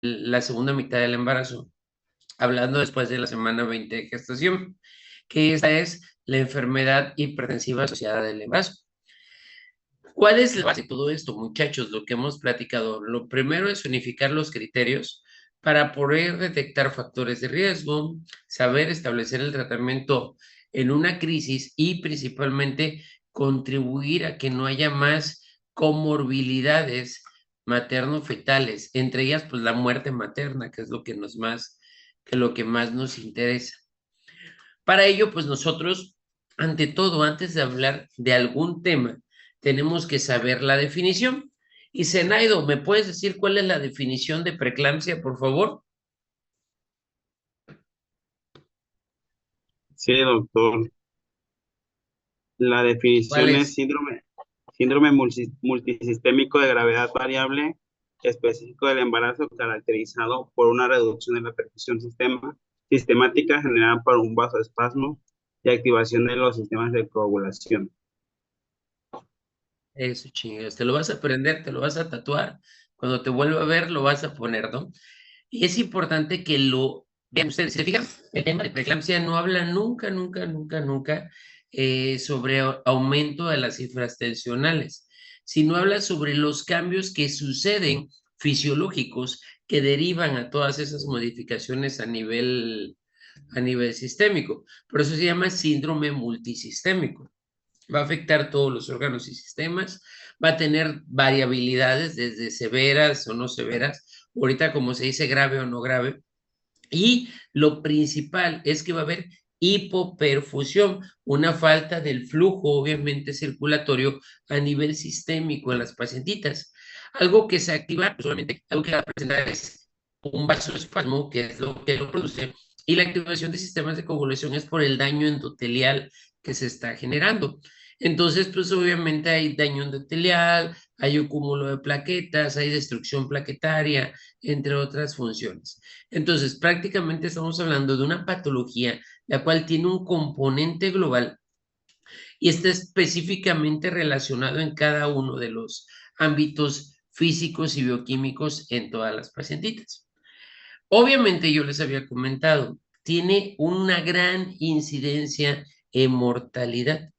la segunda mitad del embarazo, hablando después de la semana 20 de gestación, que esta es la enfermedad hipertensiva asociada del embarazo. ¿Cuál es la base de todo esto, muchachos? Lo que hemos platicado. Lo primero es unificar los criterios para poder detectar factores de riesgo, saber establecer el tratamiento en una crisis y principalmente contribuir a que no haya más comorbilidades materno-fetales, entre ellas pues la muerte materna, que es lo que más nos interesa. Para ello, pues nosotros, ante todo, antes de hablar de algún tema, tenemos que saber la definición. Y Zenaido, ¿me puedes decir cuál es la definición de preeclampsia, por favor? Sí, doctor. La ¿Cuál definición es es? síndrome multisistémico de gravedad variable específico del embarazo caracterizado por una reducción de la perfusión sistemática generada por un vasoespasmo y activación de los sistemas de coagulación. Eso, chingas, te lo vas a aprender, te lo vas a tatuar. Cuando te vuelva a ver, lo vas a poner, ¿no? Y es importante que lo vean ustedes. ¿Se fijan? El tema de preeclampsia no habla nunca, nunca, nunca, nunca sobre aumento de las cifras tensionales, sino habla sobre los cambios que suceden fisiológicos que derivan a todas esas modificaciones a nivel sistémico. Por eso se llama síndrome multisistémico. Va a afectar todos los órganos y sistemas, va a tener variabilidades desde severas o no severas, ahorita como se dice grave o no grave, y lo principal es que va a haber hipoperfusión, una falta del flujo obviamente circulatorio a nivel sistémico en las pacientitas. Algo que se activa, pues obviamente, algo que va a presentar es un vasoespasmo, que es lo que lo produce, y la activación de sistemas de coagulación es por el daño endotelial que se está generando. Entonces, pues obviamente hay daño endotelial, hay un cúmulo de plaquetas, hay destrucción plaquetaria, entre otras funciones. Entonces, prácticamente estamos hablando de una patología la cual tiene un componente global y está específicamente relacionado en cada uno de los ámbitos físicos y bioquímicos en todas las pacientitas. Obviamente, yo les había comentado, tiene una gran incidencia en mortalidad.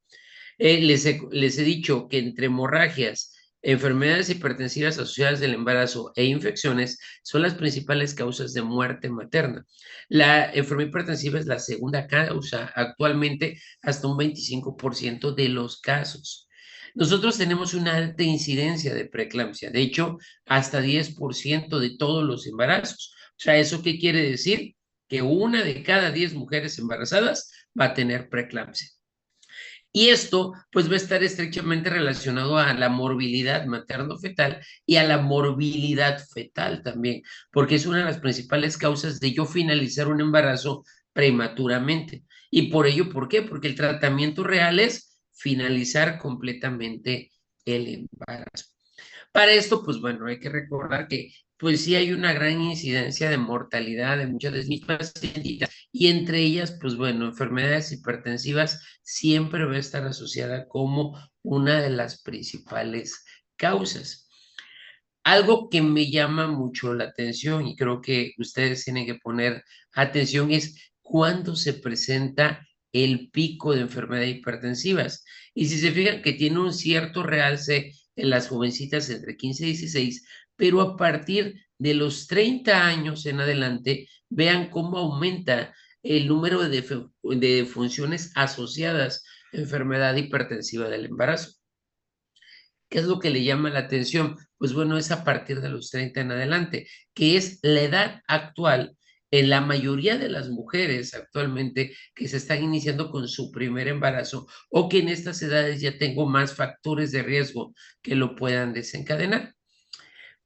Les he dicho que entre hemorragias, enfermedades hipertensivas asociadas del embarazo e infecciones son las principales causas de muerte materna. La enfermedad hipertensiva es la segunda causa actualmente, hasta un 25% de los casos. Nosotros tenemos una alta incidencia de preeclampsia, de hecho, hasta 10% de todos los embarazos. O sea, ¿eso qué quiere decir? Que una de cada 10 mujeres embarazadas va a tener preeclampsia. Y esto pues va a estar estrechamente relacionado a la morbilidad materno-fetal y a la morbilidad fetal también, porque es una de las principales causas de yo finalizar un embarazo prematuramente. Y por ello, ¿por qué? Porque el tratamiento real es finalizar completamente el embarazo. Para esto, pues bueno, hay que recordar que pues sí hay una gran incidencia de mortalidad de muchas de mis pacientes y entre ellas, pues bueno, enfermedades hipertensivas siempre va a estar asociada como una de las principales causas. Algo que me llama mucho la atención y creo que ustedes tienen que poner atención es cuándo se presenta el pico de enfermedades hipertensivas. Y si se fijan que tiene un cierto realce en las jovencitas entre 15 y 16, pero a partir de los 30 años en adelante, vean cómo aumenta el número de funciones asociadas a enfermedad hipertensiva del embarazo. ¿Qué es lo que le llama la atención? Pues bueno, es a partir de los 30 en adelante, que es la edad actual en la mayoría de las mujeres actualmente que se están iniciando con su primer embarazo o que en estas edades ya tengo más factores de riesgo que lo puedan desencadenar.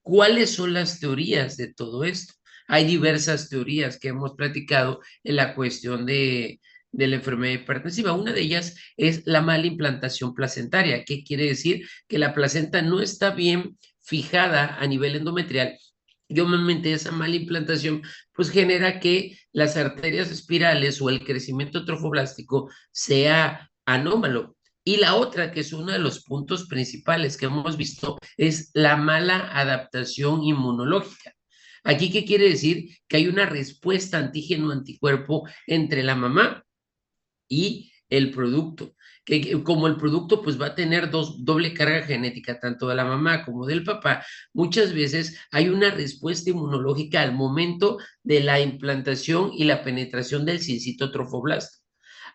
¿Cuáles son las teorías de todo esto? Hay diversas teorías que hemos platicado en la cuestión de la enfermedad hipertensiva. Una de ellas es la mala implantación placentaria. ¿Qué quiere decir? Que la placenta no está bien fijada a nivel endometrial y obviamente esa mala implantación pues genera que las arterias espirales o el crecimiento trofoblástico sea anómalo. Y la otra, que es uno de los puntos principales que hemos visto, es la mala adaptación inmunológica. Aquí, ¿qué quiere decir? Que hay una respuesta antígeno-anticuerpo entre la mamá y el producto. Como el producto pues va a tener doble carga genética, tanto de la mamá como del papá, muchas veces hay una respuesta inmunológica al momento de la implantación y la penetración del cincito trofoblasto.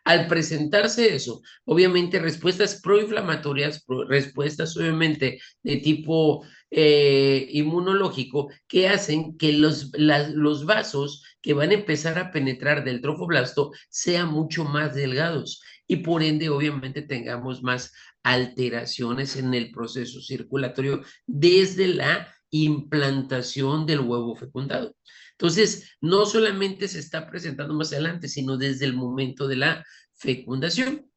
Al presentarse eso, obviamente respuestas proinflamatorias, respuestas obviamente de tipo inmunológico, que hacen que los vasos que van a empezar a penetrar del trofoblasto sean mucho más delgados y por ende obviamente tengamos más alteraciones en el proceso circulatorio desde la implantación del huevo fecundado. Entonces, no solamente se está presentando más adelante, sino desde el momento de la fecundación.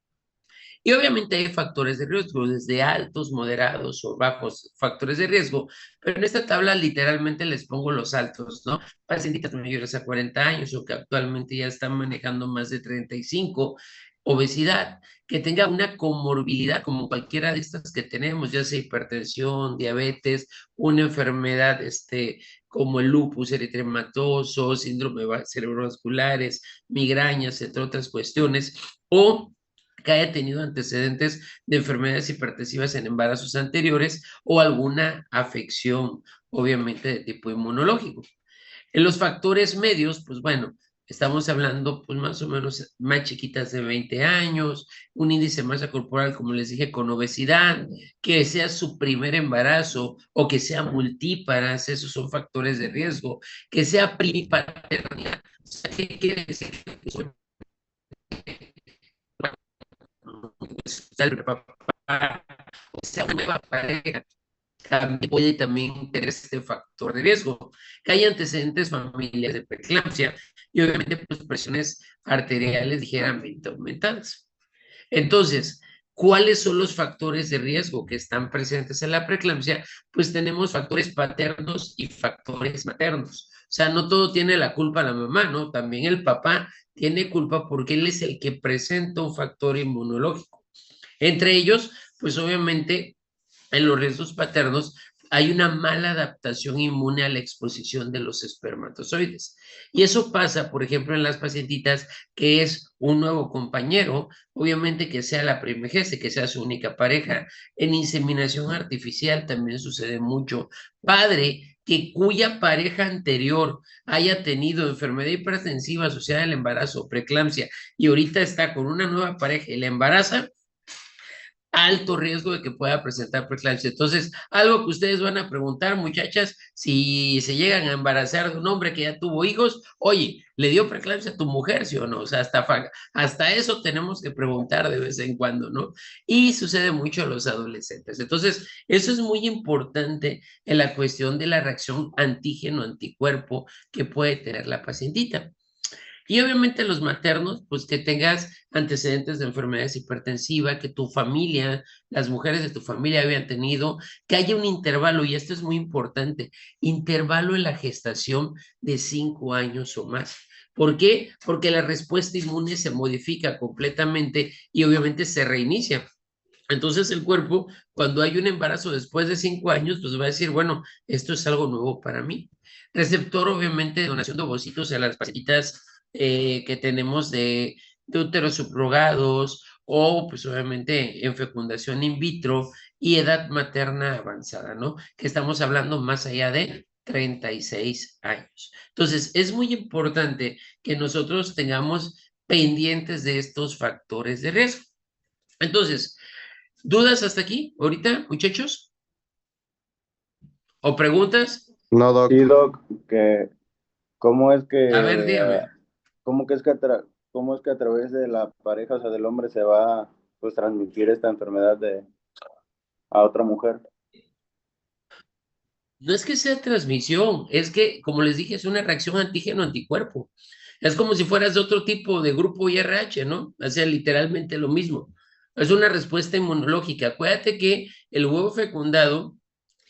Y obviamente hay factores de riesgo, desde altos, moderados o bajos factores de riesgo, pero en esta tabla literalmente les pongo los altos, ¿no? Pacientitas mayores a 40 años o que actualmente ya están manejando más de 35, obesidad, que tenga una comorbilidad como cualquiera de estas que tenemos, ya sea hipertensión, diabetes, una enfermedad como el lupus eritematoso, síndrome cerebrovasculares, migrañas, entre otras cuestiones, o que haya tenido antecedentes de enfermedades hipertensivas en embarazos anteriores o alguna afección, obviamente, de tipo inmunológico. En los factores medios, pues bueno, estamos hablando pues más o menos más chiquitas de 20 años, un índice de masa corporal, como les dije, con obesidad, que sea su primer embarazo o que sea multíparas, esos son factores de riesgo, que sea primipaternidad. O sea, ¿qué quiere decir? El papá, o sea, una nueva pareja, también puede también tener este factor de riesgo, que hay antecedentes familiares de preeclampsia y obviamente pues presiones arteriales ligeramente aumentadas. Entonces, ¿cuáles son los factores de riesgo que están presentes en la preeclampsia? Pues tenemos factores paternos y factores maternos. O sea, no todo tiene la culpa la mamá, ¿no? También el papá tiene culpa porque él es el que presenta un factor inmunológico. Entre ellos, pues obviamente en los riesgos paternos hay una mala adaptación inmune a la exposición de los espermatozoides. Y eso pasa, por ejemplo, en las pacientitas que es un nuevo compañero, obviamente que sea la primigeste, que sea su única pareja. En inseminación artificial también sucede mucho. Padre cuya pareja anterior haya tenido enfermedad hipertensiva asociada al embarazo, preeclampsia, y ahorita está con una nueva pareja y la embaraza, alto riesgo de que pueda presentar preeclampsia. Entonces, algo que ustedes van a preguntar, muchachas, si se llegan a embarazar de un hombre que ya tuvo hijos, oye, ¿le dio preeclampsia a tu mujer, sí o no? O sea, hasta eso tenemos que preguntar de vez en cuando, ¿no? Y sucede mucho a los adolescentes. Entonces, eso es muy importante en la cuestión de la reacción antígeno-anticuerpo que puede tener la pacientita. Y obviamente los maternos, pues que tengas antecedentes de enfermedades hipertensivas, que tu familia, las mujeres de tu familia habían tenido, que haya un intervalo, y esto es muy importante, intervalo en la gestación de 5 años o más. ¿Por qué? Porque la respuesta inmune se modifica completamente y obviamente se reinicia. Entonces el cuerpo, cuando hay un embarazo después de 5 años, pues va a decir, bueno, esto es algo nuevo para mí. Receptor, obviamente, de donación de ovocitos a las pacientitas que tenemos de úteros subrogados o, pues, obviamente, en fecundación in vitro y edad materna avanzada, ¿no? Que estamos hablando más allá de 36 años. Entonces, es muy importante que nosotros tengamos pendientes de estos factores de riesgo. Entonces, ¿dudas hasta aquí, ahorita, muchachos? ¿O preguntas? No, Doc. Sí, Doc, que cómo es A ver, que, dígame. cómo que es que cómo es que a través de la pareja, o sea, del hombre se va pues transmitir esta enfermedad a otra mujer. No es que sea transmisión, es que, como les dije, es una reacción antígeno-anticuerpo. Es como si fueras de otro tipo de grupo IRH, ¿no? O sea, literalmente lo mismo. Es una respuesta inmunológica. Acuérdate que el huevo fecundado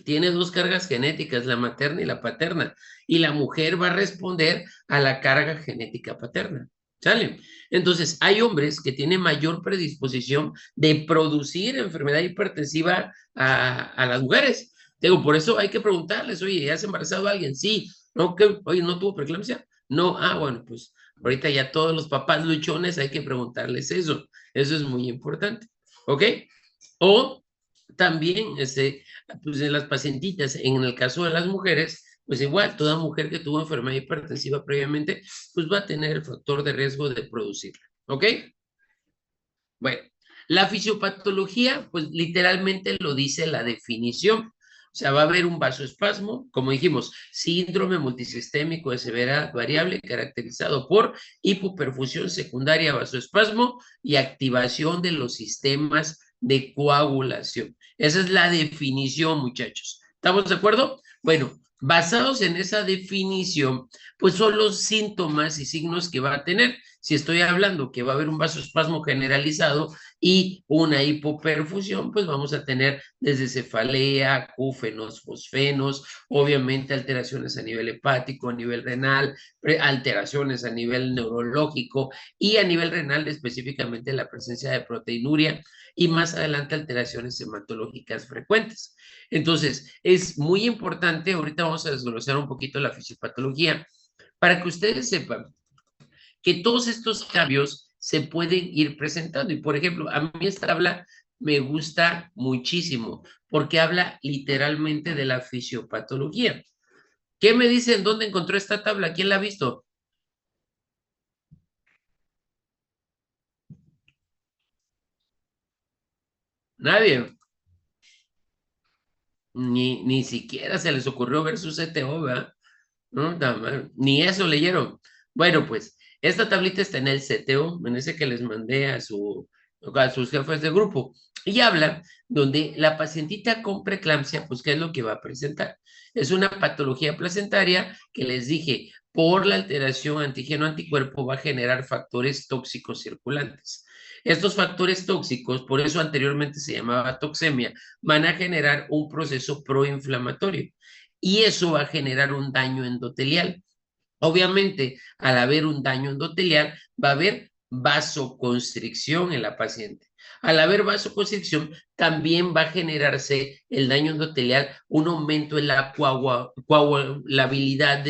tiene dos cargas genéticas, la materna y la paterna, y la mujer va a responder a la carga genética paterna. ¿Sale? Entonces, hay hombres que tienen mayor predisposición de producir enfermedad hipertensiva a las mujeres. Digo, por eso hay que preguntarles, oye, ¿has embarazado a alguien? Sí. ¿No? ¿Qué? Oye, ¿no tuvo preeclampsia? No, bueno, pues ahorita ya todos los papás luchones hay que preguntarles eso. Eso es muy importante, ¿ok? O también, pues en las pacientitas, en el caso de las mujeres, pues igual, toda mujer que tuvo enfermedad hipertensiva previamente, pues va a tener el factor de riesgo de producirla, ¿ok? Bueno, la fisiopatología, pues literalmente lo dice la definición. O sea, va a haber un vasoespasmo, como dijimos, síndrome multisistémico de severidad variable caracterizado por hipoperfusión secundaria, vasoespasmo y activación de los sistemas de coagulación. Esa es la definición, muchachos. ¿Estamos de acuerdo? Bueno, basados en esa definición, pues son los síntomas y signos que va a tener. Si estoy hablando que va a haber un vasoespasmo generalizado y una hipoperfusión, pues vamos a tener desde cefalea, acúfenos, fosfenos, obviamente alteraciones a nivel hepático, a nivel renal, alteraciones a nivel neurológico y a nivel renal específicamente la presencia de proteinuria y más adelante alteraciones hematológicas frecuentes. Entonces, es muy importante, ahorita vamos a desglosar un poquito la fisiopatología, para que ustedes sepan que todos estos cambios se pueden ir presentando. Y por ejemplo, a mí esta tabla me gusta muchísimo porque habla literalmente de la fisiopatología. ¿Qué me dicen? ¿Dónde encontró esta tabla? ¿Quién la ha visto? Nadie. Ni siquiera se les ocurrió ver su CTO, ¿verdad? No, ni eso leyeron. Bueno, pues esta tablita está en el CTO, en ese que les mandé a sus jefes de grupo. Y habla donde la pacientita con preeclampsia, pues, ¿qué es lo que va a presentar? Es una patología placentaria que les dije, por la alteración antígeno-anticuerpo va a generar factores tóxicos circulantes. Estos factores tóxicos, por eso anteriormente se llamaba toxemia, van a generar un proceso proinflamatorio y eso va a generar un daño endotelial. Obviamente, al haber un daño endotelial, va a haber vasoconstricción en la paciente. Al haber vasoconstricción, también va a generarse el daño endotelial, un aumento en la coagulabilidad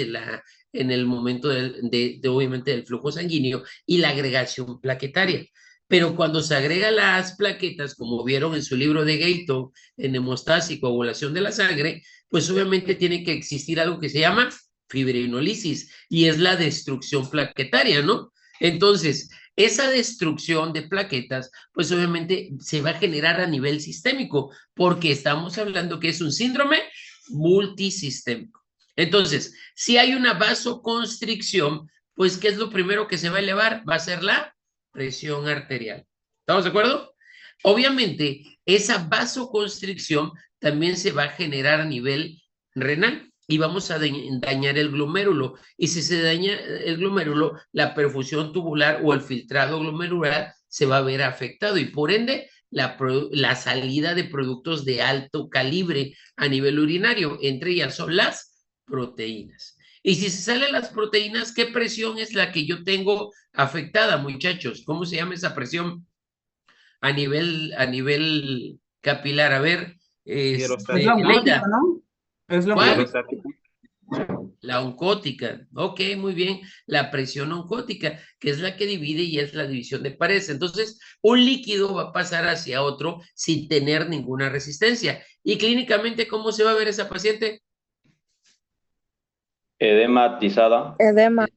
en el momento obviamente del flujo sanguíneo y la agregación plaquetaria. Pero cuando se agregan las plaquetas, como vieron en su libro de Gayton, en hemostasis y coagulación de la sangre, pues obviamente tiene que existir algo que se llama fibrinolisis y es la destrucción plaquetaria, ¿no? Entonces, esa destrucción de plaquetas, pues obviamente se va a generar a nivel sistémico, porque estamos hablando que es un síndrome multisistémico. Entonces, si hay una vasoconstricción, pues ¿qué es lo primero que se va a elevar? Va a ser la presión arterial. ¿Estamos de acuerdo? Obviamente, esa vasoconstricción también se va a generar a nivel renal y vamos a dañar el glomérulo. Y si se daña el glomérulo, la perfusión tubular o el filtrado glomerular se va a ver afectado y por ende la salida de productos de alto calibre a nivel urinario, entre ellas son las proteínas. Y si se salen las proteínas, ¿qué presión es la que yo tengo afectada, muchachos? ¿Cómo se llama esa presión a nivel capilar? A ver, Es la oncótica, Leida, ¿no? Es la ¿cuál? oncótica. Hidrostática. La oncótica, ok, muy bien. La presión oncótica, que es la que divide y es la división de paredes. Entonces, un líquido va a pasar hacia otro sin tener ninguna resistencia. Y clínicamente, ¿cómo se va a ver esa paciente? Edematizada. Edema.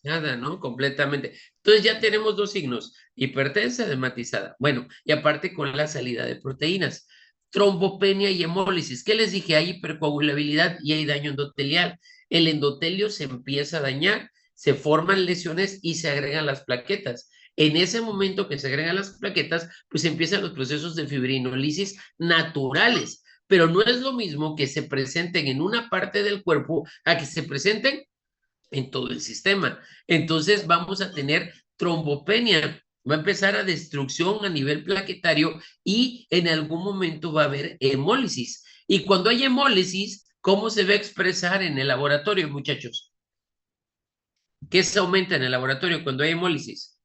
Nada, ¿no? Completamente. Entonces ya tenemos dos signos, hipertensa, edematizada. Bueno, y aparte con la salida de proteínas, trombopenia y hemólisis. ¿Qué les dije? Hay hipercoagulabilidad y hay daño endotelial. El endotelio se empieza a dañar, se forman lesiones y se agregan las plaquetas. En ese momento que se agregan las plaquetas, pues empiezan los procesos de fibrinolisis naturales, pero no es lo mismo que se presenten en una parte del cuerpo a que se presenten en todo el sistema. Entonces vamos a tener trombopenia, va a empezar a destrucción a nivel plaquetario y en algún momento va a haber hemólisis. Y cuando hay hemólisis, ¿cómo se va a expresar en el laboratorio, muchachos? ¿Qué se aumenta en el laboratorio cuando hay hemólisis?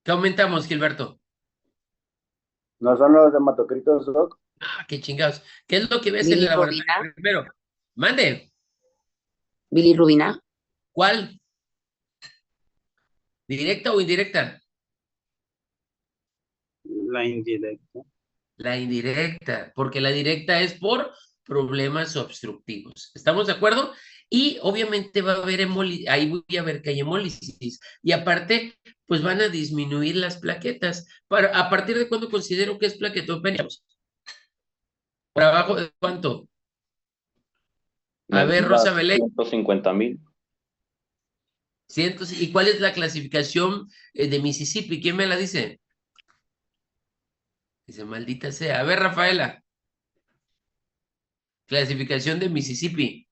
¿Qué aumentamos, Gilberto? ¿No son los hematocritos, Doc? Ah, qué chingados. ¿Qué es lo que ves en el laboratorio Bilirrubina. primero? Mande. Bilirrubina. ¿Cuál? ¿Directa o indirecta? La indirecta. La indirecta, porque la directa es por problemas obstructivos. ¿Estamos de acuerdo? Y obviamente va a haber hemólisis, ahí voy a ver que hay hemólisis. Y aparte, pues van a disminuir las plaquetas. ¿A partir de cuándo considero que es plaquetopenia? ¿Por abajo de cuánto? A ver, Rosa Belén. 150,000. ¿Y cuál es la clasificación de Mississippi? ¿Quién me la dice? Dice, maldita sea. A ver, Rafaela. Clasificación de Mississippi.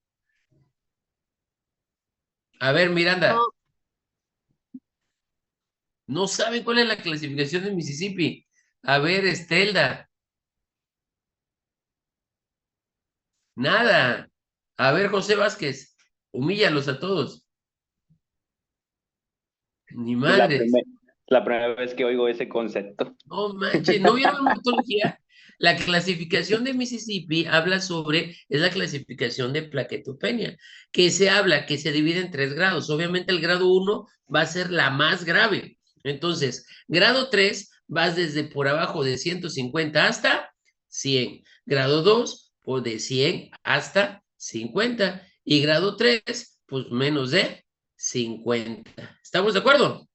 A ver, Miranda. No. No saben cuál es la clasificación de Mississippi. A ver, Estelda. Nada. A ver, José Vázquez. Humíllalos a todos. Ni madres. La primera vez que oigo ese concepto. No manches, ¿no vieron la morfología? La clasificación de Mississippi habla sobre, es la clasificación de plaquetopenia, que se habla, que se divide en 3 grados. Obviamente el grado 1 va a ser la más grave. Entonces, grado 3 vas desde por abajo de 150 hasta 100. Grado 2, pues de 100 hasta 50. Y grado 3, pues menos de 50. ¿Estamos de acuerdo?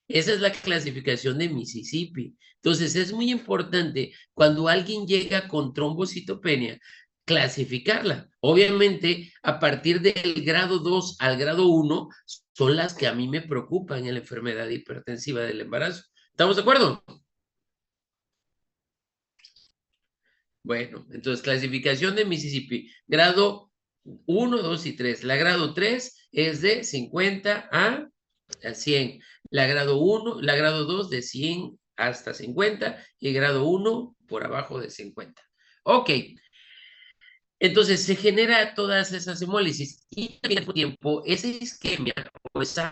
Esa es la clasificación de Mississippi. Entonces, es muy importante cuando alguien llega con trombocitopenia, clasificarla. Obviamente, a partir del grado 2 al grado 1, son las que a mí me preocupan en la enfermedad hipertensiva del embarazo. ¿Estamos de acuerdo? Bueno, entonces, clasificación de Mississippi. Grado 1, 2 y 3. La grado 3 es de 50 a 100. La grado 1, la grado 2 de 100 hasta 50 y grado 1 por abajo de 50. Ok. Entonces se genera todas esas hemólisis y al mismo tiempo esa isquemia o esa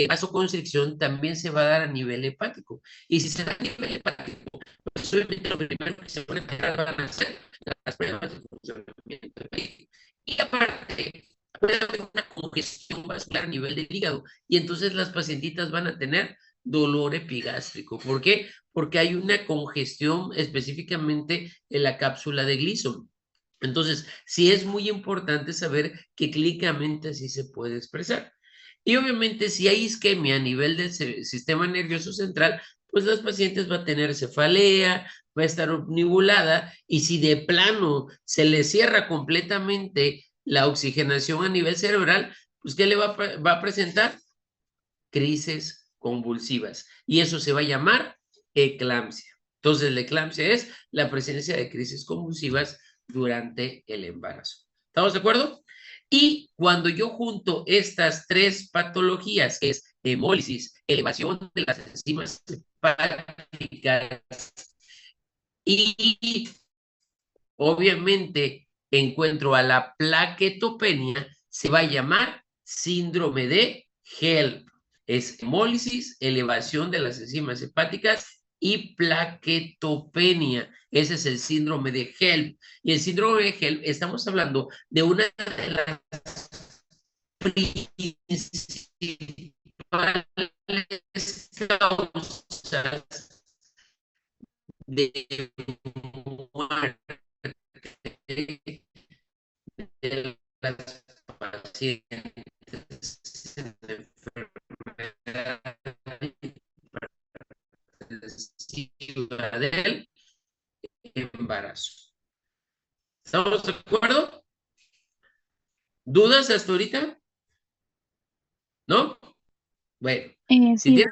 vasoconstricción también se va a dar a nivel hepático. Y si se da a nivel hepático, pues obviamente lo primero que se puede empezar van a hacer las pruebas de funcionamiento hepático. Y aparte, puede haber una congestión vascular a nivel del hígado y entonces las pacientitas van a tener dolor epigástrico. ¿Por qué? Porque hay una congestión específicamente en la cápsula de Gleason. Entonces, sí es muy importante saber que clínicamente así se puede expresar. Y obviamente, si hay isquemia a nivel del sistema nervioso central, pues las pacientes va a tener cefalea, va a estar obnubilada, y si de plano se le cierra completamente la oxigenación a nivel cerebral, pues ¿qué le va a presentar? Crisis convulsivas. Y eso se va a llamar eclampsia. Entonces, la eclampsia es la presencia de crisis convulsivas durante el embarazo. ¿Estamos de acuerdo? Y cuando yo junto estas 3 patologías, que es hemólisis, elevación de las enzimas hepáticas y obviamente encuentro a la plaquetopenia, se va a llamar síndrome de HELP. Es hemólisis, elevación de las enzimas hepáticas y plaquetopenia. Ese es el síndrome de HELP. Y el síndrome de HELP, estamos hablando de una de las principales causas de muerte de las pacientes en enfermedad del embarazo. ¿Estamos de acuerdo? ¿Dudas hasta ahorita? ¿No? Bueno, si Sí, tienen...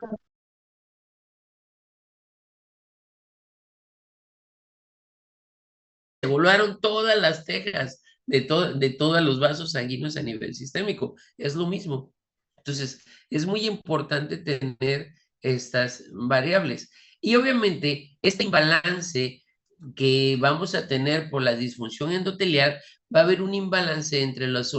Se volaron todas las tejas de todos los vasos sanguíneos a nivel sistémico. Es lo mismo. Entonces, es muy importante tener estas variables. Y obviamente, este imbalance que vamos a tener por la disfunción endotelial, va a haber un imbalance entre las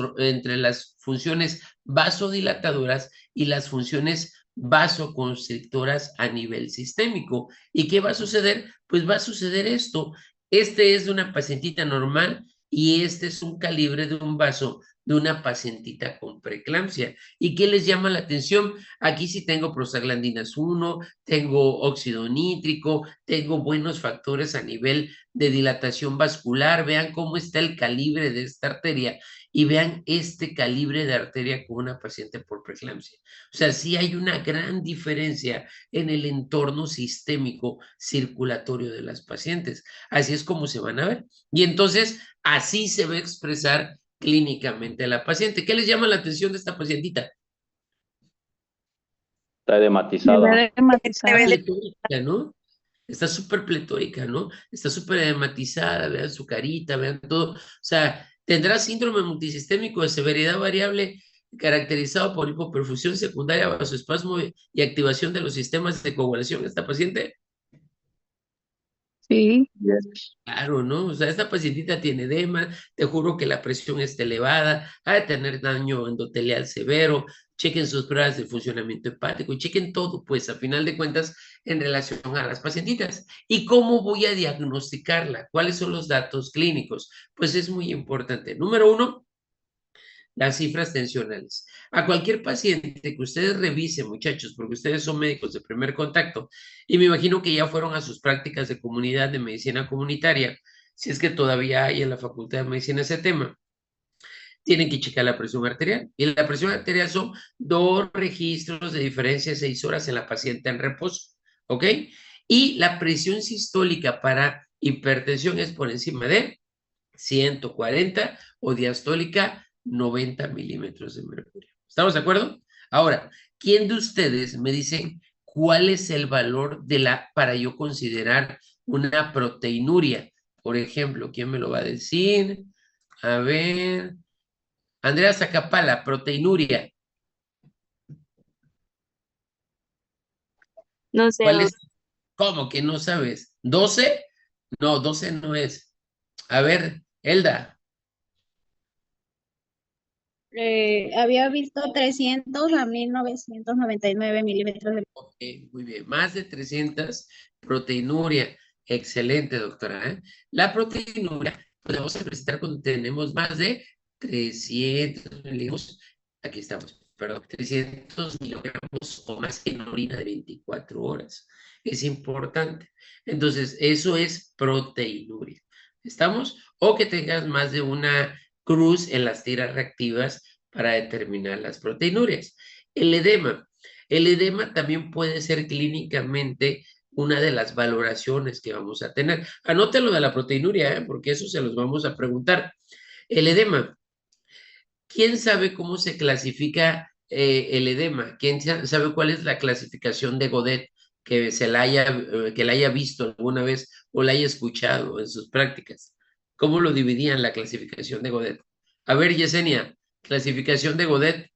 funciones vasodilatadoras y las funciones vasoconstrictoras a nivel sistémico. ¿Y qué va a suceder? Pues va a suceder esto, Este es de una pacientita normal y este es un calibre de un vaso de una pacientita con preeclampsia. ¿Y qué les llama la atención? Aquí sí tengo prostaglandinas 1, tengo óxido nítrico, tengo buenos factores a nivel de dilatación vascular. Vean cómo está el calibre de esta arteria y vean este calibre de arteria con una paciente por preeclampsia. O sea, sí hay una gran diferencia en el entorno sistémico circulatorio de las pacientes. Así es como se van a ver. Y entonces, así se va a expresar clínicamente a la paciente. ¿Qué les llama la atención de esta pacientita? Está edematizada. Está pletórica, ¿no? Está súper pletórica, ¿no? Está súper edematizada, vean su carita, vean todo. O sea, tendrá síndrome multisistémico de severidad variable caracterizado por hipoperfusión secundaria, vasoespasmo y activación de los sistemas de coagulación. ¿Esta paciente? Sí. Claro, ¿no? O sea, esta pacientita tiene edema, te juro que la presión está elevada, ha de tener daño endotelial severo, chequen sus pruebas de funcionamiento hepático y chequen todo, pues, a final de cuentas, en relación a las pacientitas. ¿Y cómo voy a diagnosticarla? ¿Cuáles son los datos clínicos? Pues es muy importante. Número 1, las cifras tensionales. A cualquier paciente que ustedes revisen, muchachos, porque ustedes son médicos de primer contacto, y me imagino que ya fueron a sus prácticas de comunidad de medicina comunitaria, si es que todavía hay en la Facultad de Medicina ese tema, tienen que checar la presión arterial. Y la presión arterial son 2 registros de diferencia de 6 horas en la paciente en reposo, ¿ok? Y la presión sistólica para hipertensión es por encima de 140 o diastólica 90 milímetros de mercurio. ¿Estamos de acuerdo? Ahora, ¿quién de ustedes me dicen cuál es el valor para yo considerar una proteinuria? Por ejemplo, ¿quién me lo va a decir? A ver, Andrea Zacapala, proteinuria. No sé. ¿Cuál es? ¿Cómo que no sabes? ¿12? No, 12 no es. A ver, Elda. Había visto 300 a 1999 milímetros de... Ok, muy bien. Más de 300 proteinuria. Excelente, doctora, ¿eh? La proteinuria podemos presentar cuando tenemos más de 300 miligramos. Aquí estamos, perdón, 300 miligramos o más en orina de 24 horas. Es importante. Entonces, eso es proteinuria. ¿Estamos? O que tengas más de una cruz en las tiras reactivas para determinar las proteinurias. El edema. El edema también puede ser clínicamente una de las valoraciones que vamos a tener. Anote lo de la proteinuria, porque eso se los vamos a preguntar. El edema. ¿Quién sabe cómo se clasifica el edema? ¿Quién sabe cuál es la clasificación de Godet que la haya visto alguna vez o la haya escuchado en sus prácticas? ¿Cómo lo dividían la clasificación de Godet? A ver, Yesenia, clasificación de Godet.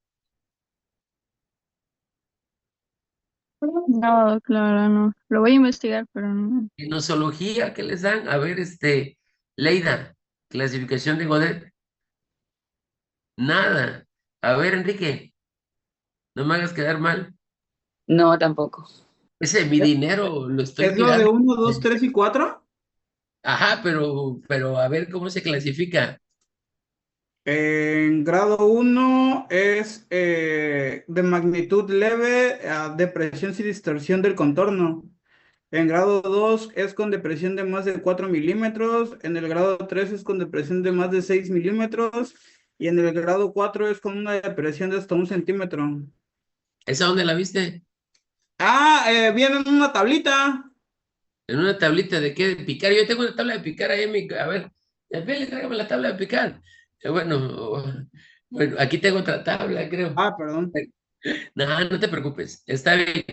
No, claro, no. Lo voy a investigar, pero no. En nosología, ¿qué les dan? A ver, Leida, clasificación de Godet. Nada. A ver, Enrique, no me hagas quedar mal. No, tampoco. Ese mi dinero lo estoy ¿Es lo de tirando. 1, 2, 3 y 4? Ajá, pero a ver cómo se clasifica. En grado 1 es de magnitud leve a depresión sin distorsión del contorno. En grado 2 es con depresión de más de 4 milímetros. En el grado 3 es con depresión de más de 6 milímetros. Y en el grado 4 es con una depresión de hasta 1 centímetro. ¿Esa dónde la viste? Viene en una tablita. En una tablita de qué, de picar. Yo tengo una tabla de picar ahí en mi. A ver, Pele, tráigame la tabla de picar. Bueno, aquí tengo otra tabla, creo. Perdón. No, no te preocupes, está bien.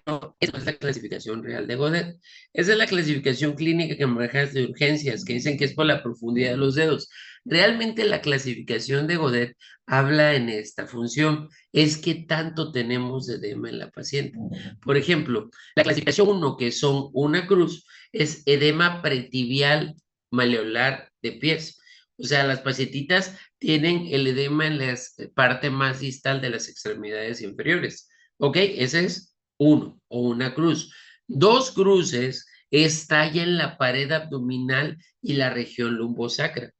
No, esa no es la clasificación real de Godet. Esa es la clasificación clínica que manejas de urgencias, que dicen que es por la profundidad de los dedos. Realmente la clasificación de Godet habla en esta función, es que tanto tenemos de edema en la paciente. Por ejemplo, la clasificación 1, que son una cruz, es edema pretibial maleolar de pies. O sea, las pacientitas tienen el edema en la parte más distal de las extremidades inferiores. ¿Ok? Ese es 1 o una cruz. 2 cruces estalla en la pared abdominal y la región lumbosacra.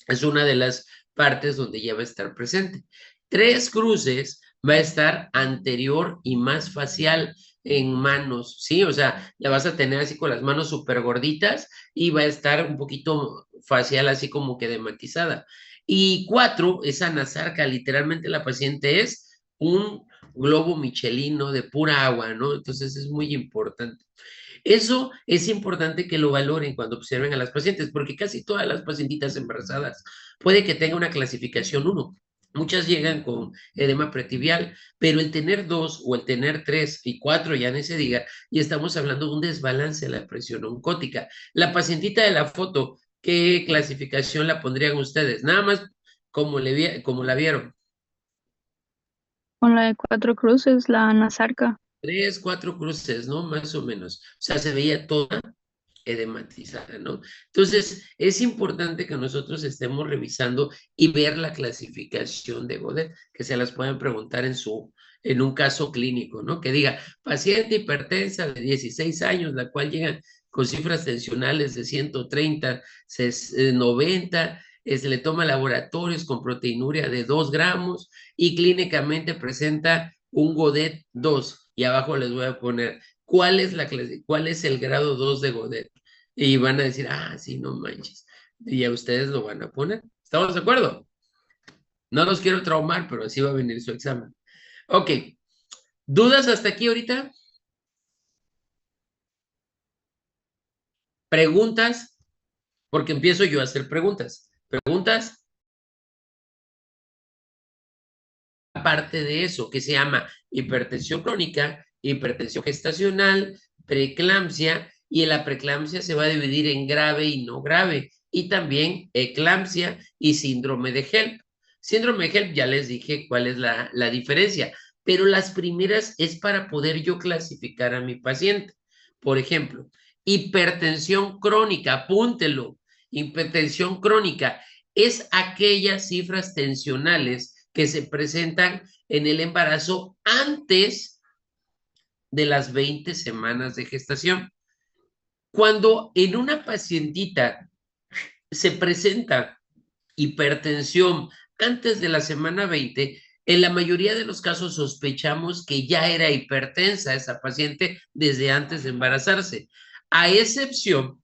Es una de las partes donde ya va a estar presente. 3 cruces va a estar anterior y más facial en manos, ¿sí? O sea, la vas a tener así con las manos súper gorditas y va a estar un poquito facial así como que dematizada. Y 4 es anasarca, literalmente la paciente es un globo michelino de pura agua, ¿no? Entonces es muy importante. Eso es importante que lo valoren cuando observen a las pacientes, porque casi todas las pacientitas embarazadas puede que tenga una clasificación 1. Muchas llegan con edema pretibial, pero el tener 2 o el tener 3 y 4, ya ni se diga, y estamos hablando de un desbalance de la presión oncótica. La pacientita de la foto, ¿qué clasificación la pondrían ustedes? Nada más como la vieron. Con la de 4 cruces, la anasarca. 3, 4 cruces, ¿no? Más o menos. O sea, se veía toda edematizada, ¿no? Entonces, es importante que nosotros estemos revisando y ver la clasificación de Godet, que se las pueden preguntar en un caso clínico, ¿no? Que diga, paciente hipertensa de 16 años, la cual llega con cifras tensionales de 130, 90, se le toma laboratorios con proteinuria de 2 gramos y clínicamente presenta un Godet 2. Y abajo les voy a poner ¿cuál es el grado 2 de Godet? Y van a decir, sí, no manches. Y a ustedes lo van a poner. ¿Estamos de acuerdo? No los quiero traumar, pero así va a venir su examen. Ok. ¿Dudas hasta aquí ahorita? ¿Preguntas? Porque empiezo yo a hacer preguntas. ¿Preguntas? Aparte de eso, que se llama hipertensión crónica, hipertensión gestacional, preeclampsia, y la preeclampsia se va a dividir en grave y no grave, y también eclampsia y síndrome de HELP. Síndrome de HELP ya les dije cuál es la diferencia, pero las primeras es para poder yo clasificar a mi paciente. Por ejemplo, hipertensión crónica, apúntelo. Hipertensión crónica es aquellas cifras tensionales que se presentan en el embarazo antes de las 20 semanas de gestación. Cuando en una pacientita se presenta hipertensión antes de la semana 20, en la mayoría de los casos sospechamos que ya era hipertensa esa paciente desde antes de embarazarse, a excepción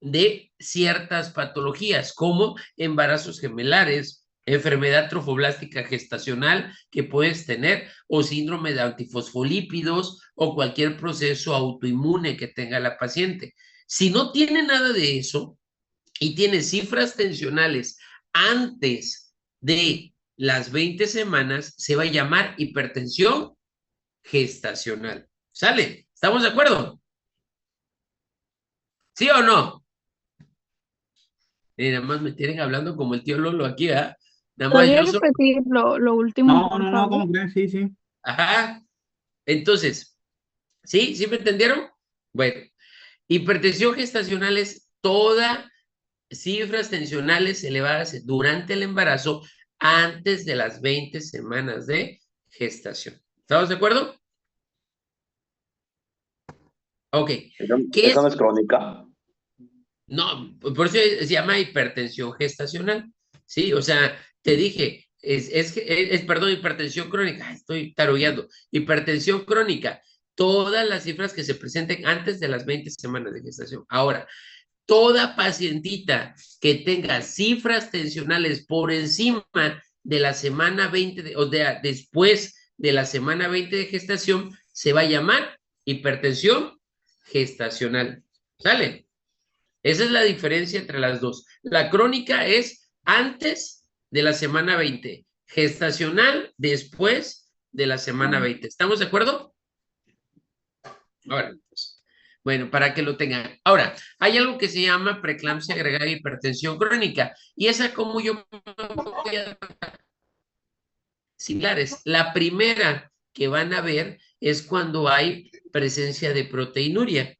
de ciertas patologías como embarazos gemelares, enfermedad trofoblástica gestacional que puedes tener o síndrome de antifosfolípidos o cualquier proceso autoinmune que tenga la paciente. Si no tiene nada de eso y tiene cifras tensionales antes de las 20 semanas, se va a llamar hipertensión gestacional. ¿Sale? ¿Estamos de acuerdo? ¿Sí o no? Nada más me tienen hablando como el tío Lolo aquí, ¿ah? Nada más ¿Podría yo soy. repetir lo último, No, por no, no, favor? ¿cómo crees? Sí, sí. Ajá. Entonces, ¿sí? ¿Sí me entendieron? Bueno, hipertensión gestacional es toda cifras tensionales elevadas durante el embarazo antes de las 20 semanas de gestación. ¿Estamos de acuerdo? Ok. ¿Qué ¿Eso no es? es crónica? No, por eso se llama hipertensión gestacional. Sí, o sea, te dije, perdón, hipertensión crónica, estoy tarullando. Hipertensión crónica, todas las cifras que se presenten antes de las 20 semanas de gestación. Ahora, toda pacientita que tenga cifras tensionales por encima de la semana 20, o sea, después de la semana 20 de gestación, se va a llamar hipertensión gestacional. ¿Sale? Esa es la diferencia entre las dos. La crónica es antes de la semana 20, gestacional después de la semana 20. ¿Estamos de acuerdo? Ahora, pues, bueno, para que lo tengan. Ahora, hay algo que se llama preeclampsia agregada a hipertensión crónica. Y esa como yo voy a similares. La primera que van a ver es cuando hay presencia de proteinuria.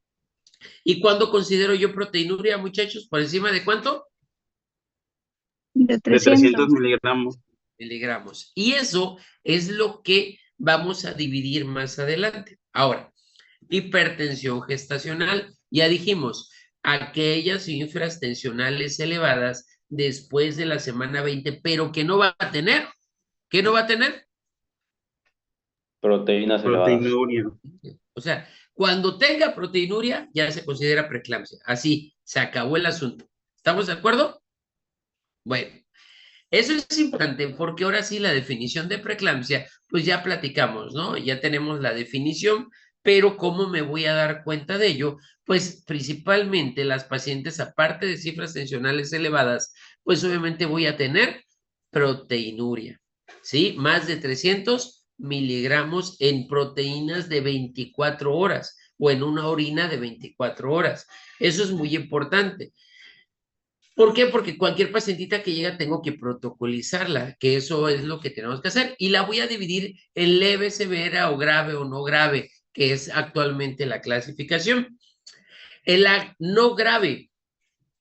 ¿Y cuándo considero yo proteinuria, muchachos? ¿Por encima de cuánto? De De 300. 300 miligramos. Miligramos. Y eso es lo que vamos a dividir más adelante. Ahora, hipertensión gestacional. Ya dijimos, aquellas cifras tensionales elevadas después de la semana 20, pero que no va a tener. ¿Qué no va a tener? Proteínas elevadas. Proteinuria. O sea, cuando tenga proteinuria, ya se considera preeclampsia. Así, se acabó el asunto. ¿Estamos de acuerdo? Bueno, eso es importante porque ahora sí la definición de preeclampsia, pues ya platicamos, ¿no? Ya tenemos la definición, pero ¿cómo me voy a dar cuenta de ello? Pues principalmente las pacientes, aparte de cifras tensionales elevadas, pues obviamente voy a tener proteinuria, ¿sí? Más de 300 miligramos en proteínas de 24 horas o en una orina de 24 horas. Eso es muy importante. ¿Por qué? Porque cualquier pacientita que llega tengo que protocolizarla, que eso es lo que tenemos que hacer. Y la voy a dividir en leve, severa o grave o no grave, que es actualmente la clasificación. En la no grave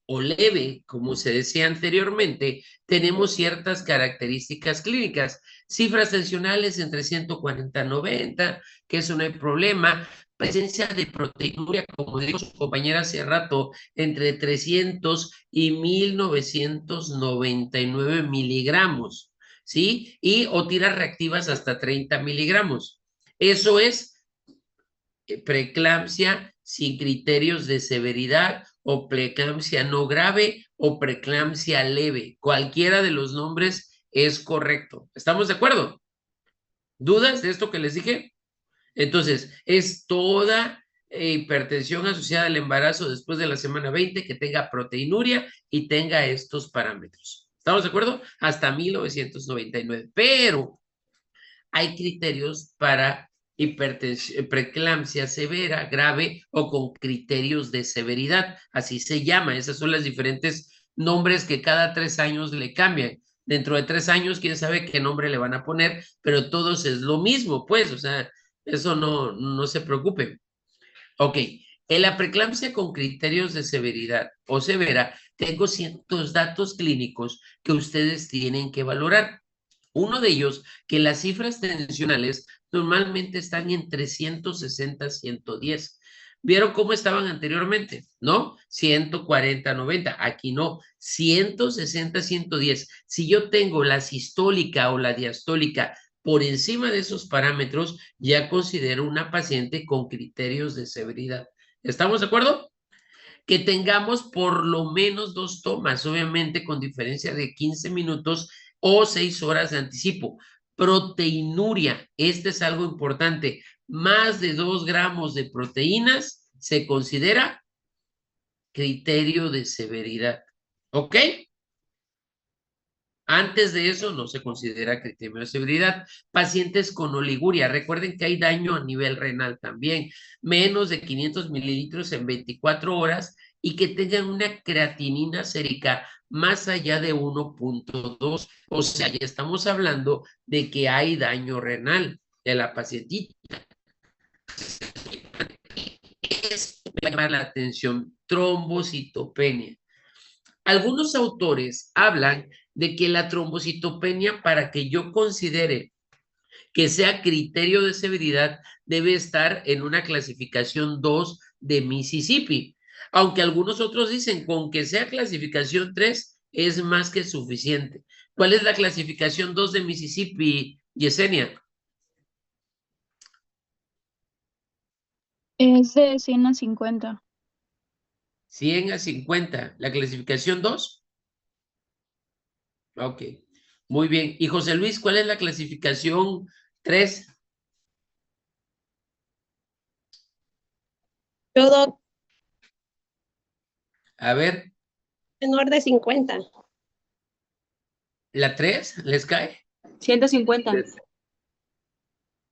o leve, como se decía anteriormente, tenemos ciertas características clínicas. Cifras tensionales entre 140 y 90, que eso no hay problema. Presencia de proteinuria, como dijo su compañera hace rato, entre 300 y 1999 miligramos, ¿sí? Y o tiras reactivas hasta 30 miligramos. Eso es preeclampsia sin criterios de severidad o preeclampsia no grave o preeclampsia leve. Cualquiera de los nombres es correcto. ¿Estamos de acuerdo? ¿Dudas de esto que les dije? Entonces, es toda hipertensión asociada al embarazo después de la semana 20 que tenga proteinuria y tenga estos parámetros. ¿Estamos de acuerdo? Hasta 1999. Pero hay criterios para preeclampsia severa, grave o con criterios de severidad. Así se llama. Esas son las diferentes nombres que cada 3 años le cambian. Dentro de 3 años, quién sabe qué nombre le van a poner, pero todos es lo mismo, pues, o sea, eso no se preocupen. Ok, en la preeclampsia con criterios de severidad o severa, tengo ciertos datos clínicos que ustedes tienen que valorar. Uno de ellos, que las cifras tensionales normalmente están entre 160 y 110. ¿Vieron cómo estaban anteriormente? ¿No? 140, 90. Aquí no. 160, 110. Si yo tengo la sistólica o la diastólica por encima de esos parámetros, ya considero una paciente con criterios de severidad. ¿Estamos de acuerdo? Que tengamos por lo menos 2 tomas, obviamente con diferencia de 15 minutos o 6 horas de anticipo. Proteinuria, este es algo importante. Más de 2 gramos de proteínas se considera criterio de severidad. ¿Ok? Antes de eso no se considera criterio de severidad. Pacientes con oliguria, recuerden que hay daño a nivel renal también, menos de 500 mililitros en 24 horas y que tengan una creatinina sérica más allá de 1.2. O sea, ya estamos hablando de que hay daño renal de la pacientita. Esto va a llamar la atención, trombocitopenia. Algunos autores hablan de que la trombocitopenia, para que yo considere que sea criterio de severidad, debe estar en una clasificación 2 de Mississippi. Aunque algunos otros dicen con que sea clasificación 3 es más que suficiente. ¿Cuál es la clasificación 2 de Mississippi, Yesenia? Es de 100 a 50. 100 a 50. ¿La clasificación 2? Ok, muy bien. Y José Luis, ¿cuál es la clasificación 3? Todo A ver, menor de 50. ¿la 3 les cae? 150.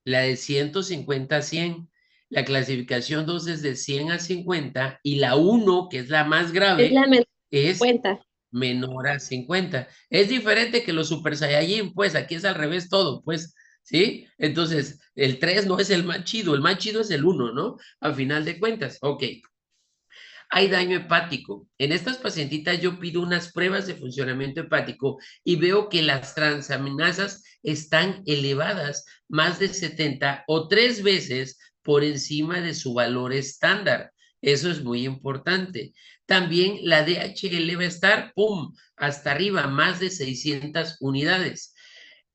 La de 150 a 100. La clasificación 2 es de 100 a 50 y la 1, que es la más grave, Es la menor de es 50. menor a 50. Es diferente que los Super Saiyajin, pues aquí es al revés todo, pues, ¿sí? Entonces, el 3 no es el más chido es el 1, ¿no? A final de cuentas, ok. Hay daño hepático. En estas pacientitas yo pido unas pruebas de funcionamiento hepático y veo que las transaminasas están elevadas, más de 70 o 3 veces por encima de su valor estándar. Eso es muy importante. También la DHL va a estar, ¡pum!, hasta arriba, más de 600 unidades.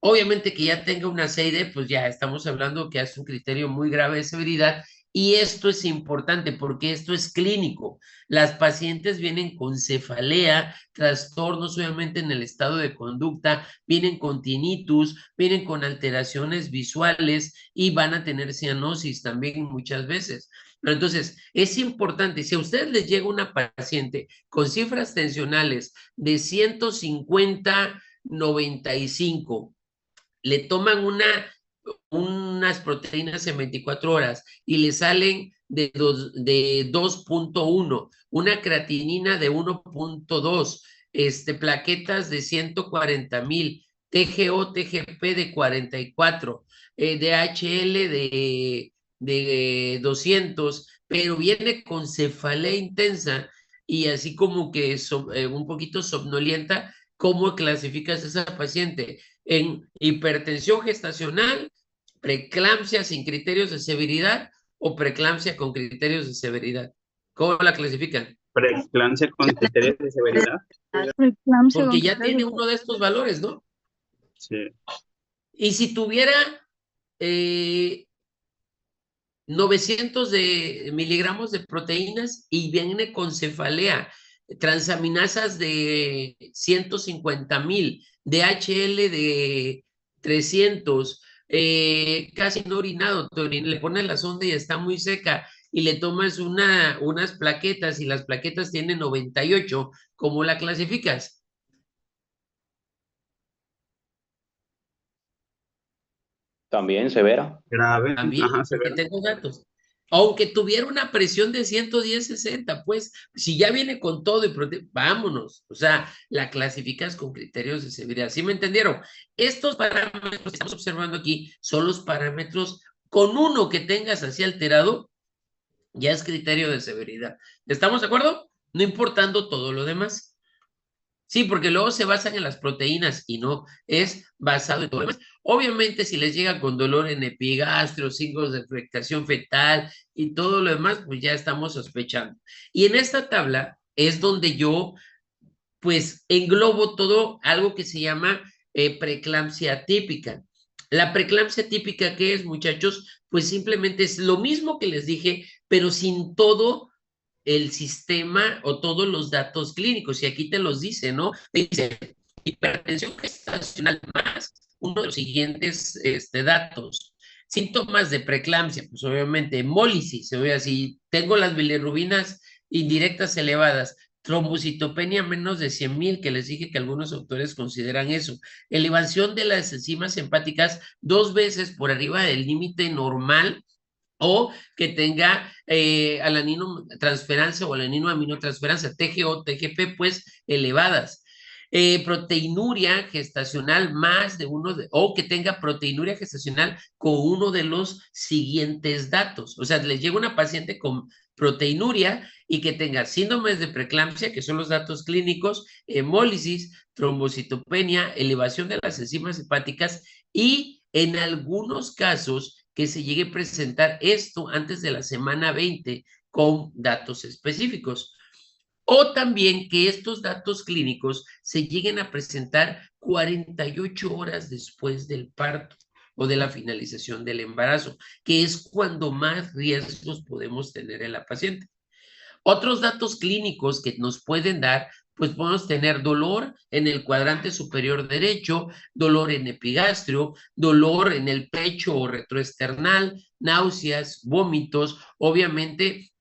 Obviamente que ya tenga una CID, pues ya estamos hablando que es un criterio muy grave de severidad, y esto es importante porque esto es clínico. Las pacientes vienen con cefalea, trastornos obviamente en el estado de conducta, vienen con tinnitus, vienen con alteraciones visuales y van a tener cianosis también muchas veces. Pero entonces, es importante, si a ustedes les llega una paciente con cifras tensionales de 150/95, le toman unas proteínas en 24 horas y le salen de 2.1, una creatinina de 1.2, plaquetas de 140,000, TGO, TGP de 44, DHL de 200, pero viene con cefalea intensa y así como que un poquito somnolienta. ¿Cómo clasificas a esa paciente? En hipertensión gestacional, preeclampsia sin criterios de severidad o preeclampsia con criterios de severidad. ¿Cómo la clasifican? Preeclampsia con criterios de severidad. Preeclampsia Porque con ya tiene criterios. uno de estos valores, ¿no? Sí. Y si tuviera 900 miligramos de proteínas y viene con cefalea, transaminasas de 150,000, DHL de 300, casi no orinado, le pones la sonda y está muy seca, y le tomas unas plaquetas y las plaquetas tienen 98, ¿cómo la clasificas? También severa. Grave. También, Ajá, porque severa. tengo datos. Aunque tuviera una presión de 110/60, pues, si ya viene con todo y vámonos. O sea, la clasificas con criterios de severidad. ¿Sí me entendieron? Estos parámetros que estamos observando aquí son los parámetros. Con uno que tengas así alterado, ya es criterio de severidad. ¿Estamos de acuerdo? No importando todo lo demás. Sí, porque luego se basan en las proteínas y no es basado en todo lo demás. Obviamente, si les llega con dolor en epigastrio, signos de afectación fetal y todo lo demás, pues ya estamos sospechando. Y en esta tabla es donde yo, pues, englobo todo algo que se llama preeclampsia típica. La preeclampsia típica, ¿qué es, muchachos? Pues simplemente es lo mismo que les dije, pero sin todo el sistema o todos los datos clínicos, y aquí te los dice, ¿no? Te dice hipertensión gestacional más uno de los siguientes datos. Síntomas de preeclampsia, pues obviamente hemólisis, o sea, si tengo las bilirrubinas indirectas elevadas, trombocitopenia menos de 100,000, que les dije que algunos autores consideran eso, elevación de las enzimas hepáticas 2 veces por arriba del límite normal, o que tenga alaninotransferasa o alaninoaminotransferasa, TGO, TGP, pues elevadas. Proteinuria gestacional más de uno, o que tenga proteinuria gestacional con uno de los siguientes datos. O sea, les llega una paciente con proteinuria y que tenga síndromes de preeclampsia, que son los datos clínicos, hemólisis, trombocitopenia, elevación de las enzimas hepáticas, y en algunos casos que se llegue a presentar esto antes de la semana 20 con datos específicos. O también que estos datos clínicos se lleguen a presentar 48 horas después del parto o de la finalización del embarazo, que es cuando más riesgos podemos tener en la paciente. Otros datos clínicos que nos pueden dar, pues podemos tener dolor en el cuadrante superior derecho, dolor en epigastrio, dolor en el pecho o retroesternal, náuseas, vómitos, obviamente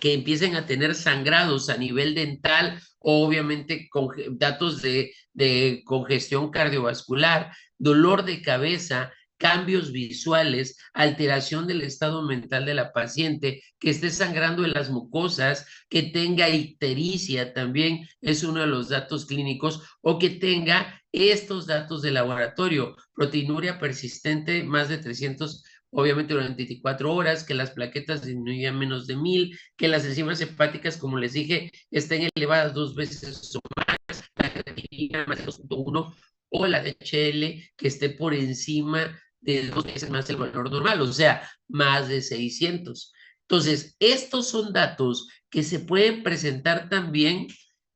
que empiecen a tener sangrados a nivel dental, obviamente con datos de congestión cardiovascular, dolor de cabeza, cambios visuales, alteración del estado mental de la paciente, que esté sangrando en las mucosas, que tenga ictericia también es uno de los datos clínicos, o que tenga estos datos de laboratorio, proteinuria persistente más de 300, obviamente durante 24 horas, que las plaquetas disminuyan menos de 1000, que las enzimas hepáticas, como les dije, estén elevadas 2 veces o más, la creatinina más de 2.1, o la DHL que esté por encima de 2 veces más el valor normal, o sea, más de 600. Entonces, estos son datos que se pueden presentar también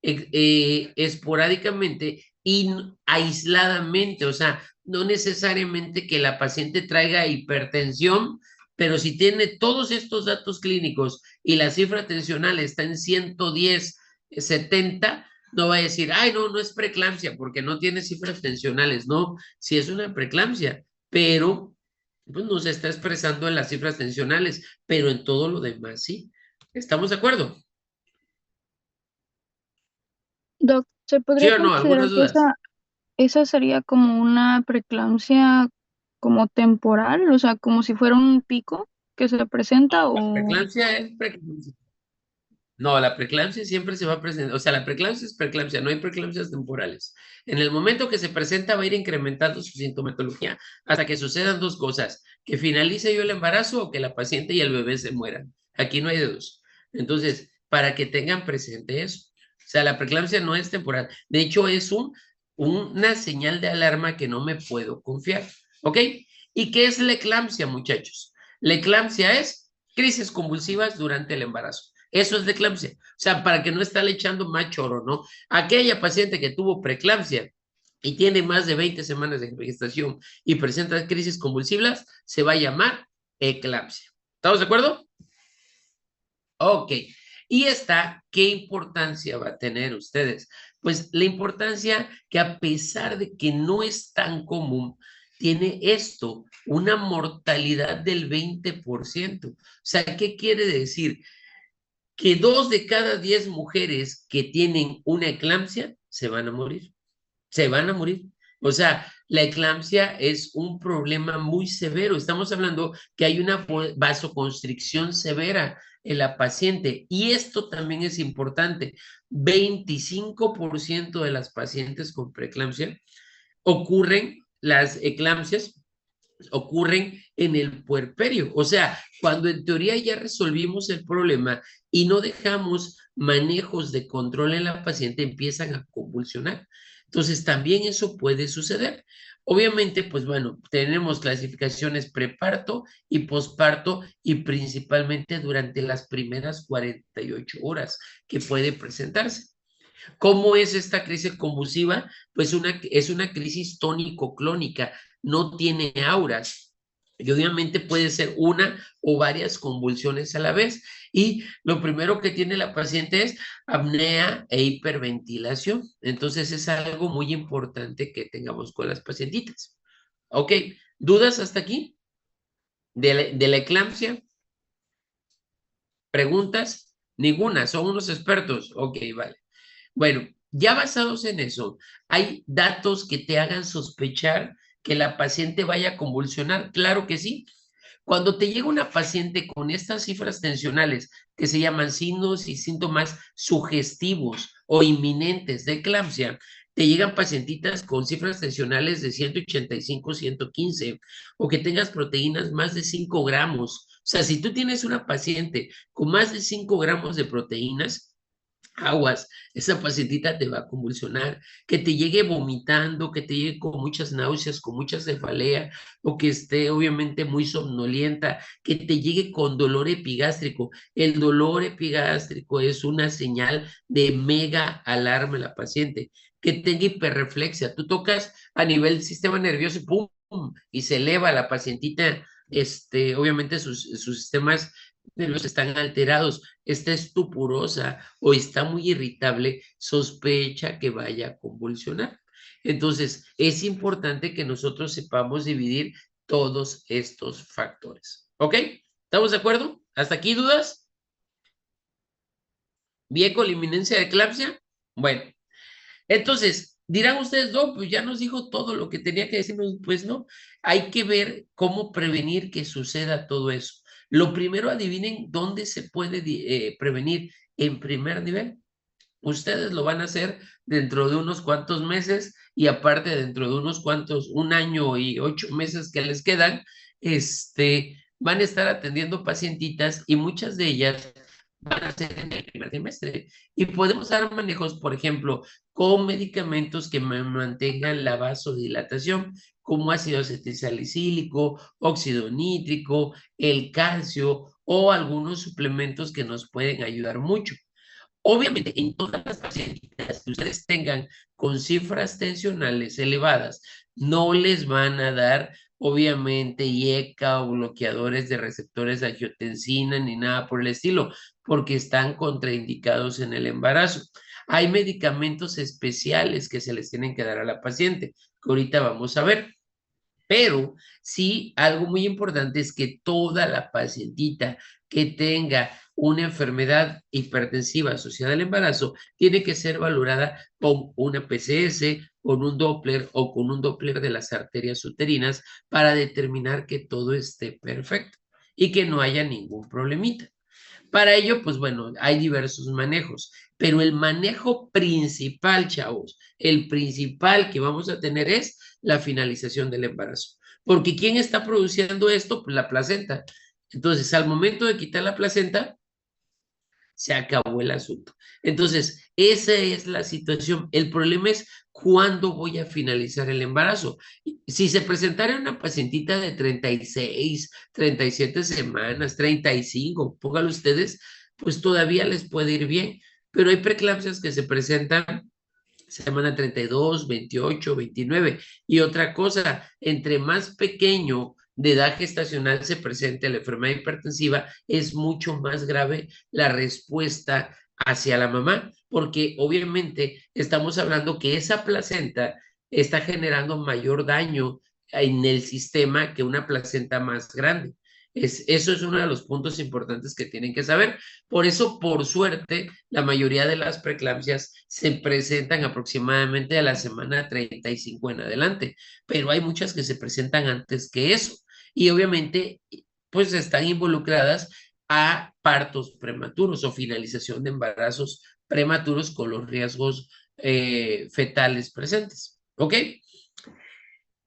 esporádicamente y aisladamente, o sea, no necesariamente que la paciente traiga hipertensión, pero si tiene todos estos datos clínicos y la cifra tensional está en 110, 70, no va a decir, ay, no, no es preeclampsia porque no tiene cifras tensionales, no, sí es una preeclampsia, pero pues no se está expresando en las cifras tensionales, pero en todo lo demás sí. ¿Estamos de acuerdo? Doc, ¿se ¿Sí podría o no? considerar ¿Algunas que dudas? esa sería como una preeclampsia como temporal? O sea, como si fuera un pico que se presenta o... Preeclampsia es preeclampsia. No, la preeclampsia siempre se va a presentar, o sea, la preeclampsia es preeclampsia, no hay preeclampsias temporales. En el momento que se presenta va a ir incrementando su sintomatología hasta que sucedan dos cosas, que finalice yo el embarazo o que la paciente y el bebé se mueran. Aquí no hay de dos. Entonces, para que tengan presente eso. O sea, la preeclampsia no es temporal. De hecho, es una señal de alarma que no me puedo confiar. ¿Ok? ¿Y qué es la eclampsia, muchachos? La eclampsia es crisis convulsivas durante el embarazo. Eso es la eclampsia. O sea, para que no esté le echando más choro, ¿no? Aquella paciente que tuvo preeclampsia y tiene más de 20 semanas de gestación y presenta crisis convulsivas, se va a llamar eclampsia. ¿Estamos de acuerdo? Ok. Y esta, ¿qué importancia va a tener ustedes? Pues la importancia que a pesar de que no es tan común, tiene esto, una mortalidad del 20%. O sea, ¿qué quiere decir? Que 2 de cada 10 mujeres que tienen una eclampsia se van a morir. Se van a morir. O sea, la eclampsia es un problema muy severo. Estamos hablando que hay una vasoconstricción severa en la paciente. Y esto también es importante. 25% de las pacientes con preeclampsia las eclampsias ocurren en el puerperio. O sea, cuando en teoría ya resolvimos el problema y no dejamos manejos de control en la paciente, empiezan a convulsionar. Entonces, también eso puede suceder. Obviamente, pues bueno, tenemos clasificaciones preparto y posparto y principalmente durante las primeras 48 horas que puede presentarse. ¿Cómo es esta crisis convulsiva? Pues es una crisis tónico-clónica, no tiene auras. Y obviamente puede ser una o varias convulsiones a la vez. Y lo primero que tiene la paciente es apnea e hiperventilación. Entonces es algo muy importante que tengamos con las pacientitas. Ok, ¿dudas hasta aquí? ¿De la eclampsia? ¿Preguntas? Ninguna, son unos expertos. Ok, vale. Bueno, ya basados en eso, ¿hay datos que te hagan sospechar que la paciente vaya a convulsionar? Claro que sí. Cuando te llega una paciente con estas cifras tensionales que se llaman signos y síntomas sugestivos o inminentes de eclampsia, te llegan pacientitas con cifras tensionales de 185, 115 o que tengas proteínas más de 5 gramos. O sea, si tú tienes una paciente con más de 5 gramos de proteínas, aguas, esa pacientita te va a convulsionar, que te llegue vomitando, que te llegue con muchas náuseas, con mucha cefalea, o que esté obviamente muy somnolienta, que te llegue con dolor epigástrico. El dolor epigástrico es una señal de mega alarma en la paciente, que tenga hiperreflexia. Tú tocas a nivel del sistema nervioso, ¡pum! Y se eleva la pacientita, obviamente sus sistemas nerviosos están alterados, está estupurosa o está muy irritable, sospecha que vaya a convulsionar. Entonces, es importante que nosotros sepamos dividir todos estos factores. ¿Ok? ¿Estamos de acuerdo? ¿Hasta aquí dudas? ¿Bien con la inminencia de eclampsia? Bueno, entonces, dirán ustedes, no, pues ya nos dijo todo lo que tenía que decirnos. Pues no, hay que ver cómo prevenir que suceda todo eso. Lo primero, adivinen dónde se puede prevenir en primer nivel. Ustedes lo van a hacer dentro de unos cuantos meses y aparte dentro de unos cuantos, 1 año y 8 meses que les quedan, van a estar atendiendo pacientitas y muchas de ellas van a ser en el primer trimestre. Y podemos dar manejos, por ejemplo, con medicamentos que mantengan la vasodilatación, como ácido acetilsalicílico, óxido nítrico, el calcio o algunos suplementos que nos pueden ayudar mucho. Obviamente, en todas las pacientes que ustedes tengan con cifras tensionales elevadas, no les van a dar, obviamente, IECA o bloqueadores de receptores de angiotensina ni nada por el estilo, porque están contraindicados en el embarazo. Hay medicamentos especiales que se les tienen que dar a la paciente, que ahorita vamos a ver. Pero sí, algo muy importante es que toda la pacientita que tenga una enfermedad hipertensiva asociada al embarazo tiene que ser valorada con una PCS, con un Doppler o con un Doppler de las arterias uterinas para determinar que todo esté perfecto y que no haya ningún problemita. Para ello, pues bueno, hay diversos manejos, pero el manejo principal, chavos, el principal que vamos a tener es la finalización del embarazo. Porque ¿quién está produciendo esto? Pues la placenta. Entonces, al momento de quitar la placenta, se acabó el asunto. Entonces, esa es la situación. El problema es cuándo voy a finalizar el embarazo. Si se presentara una pacientita de 36, 37 semanas, 35, pónganlo ustedes, pues todavía les puede ir bien. Pero hay preeclampsias que se presentan semana 32, 28, 29. Y otra cosa, entre más pequeño de edad gestacional se presente la enfermedad hipertensiva, es mucho más grave la respuesta hacia la mamá, porque obviamente estamos hablando que esa placenta está generando mayor daño en el sistema que una placenta más grande. Eso es uno de los puntos importantes que tienen que saber. Por eso, por suerte, la mayoría de las preeclampsias se presentan aproximadamente a la semana 35 en adelante, pero hay muchas que se presentan antes que eso. Y obviamente, pues están involucradas a partos prematuros o finalización de embarazos prematuros con los riesgos fetales presentes. ¿Ok?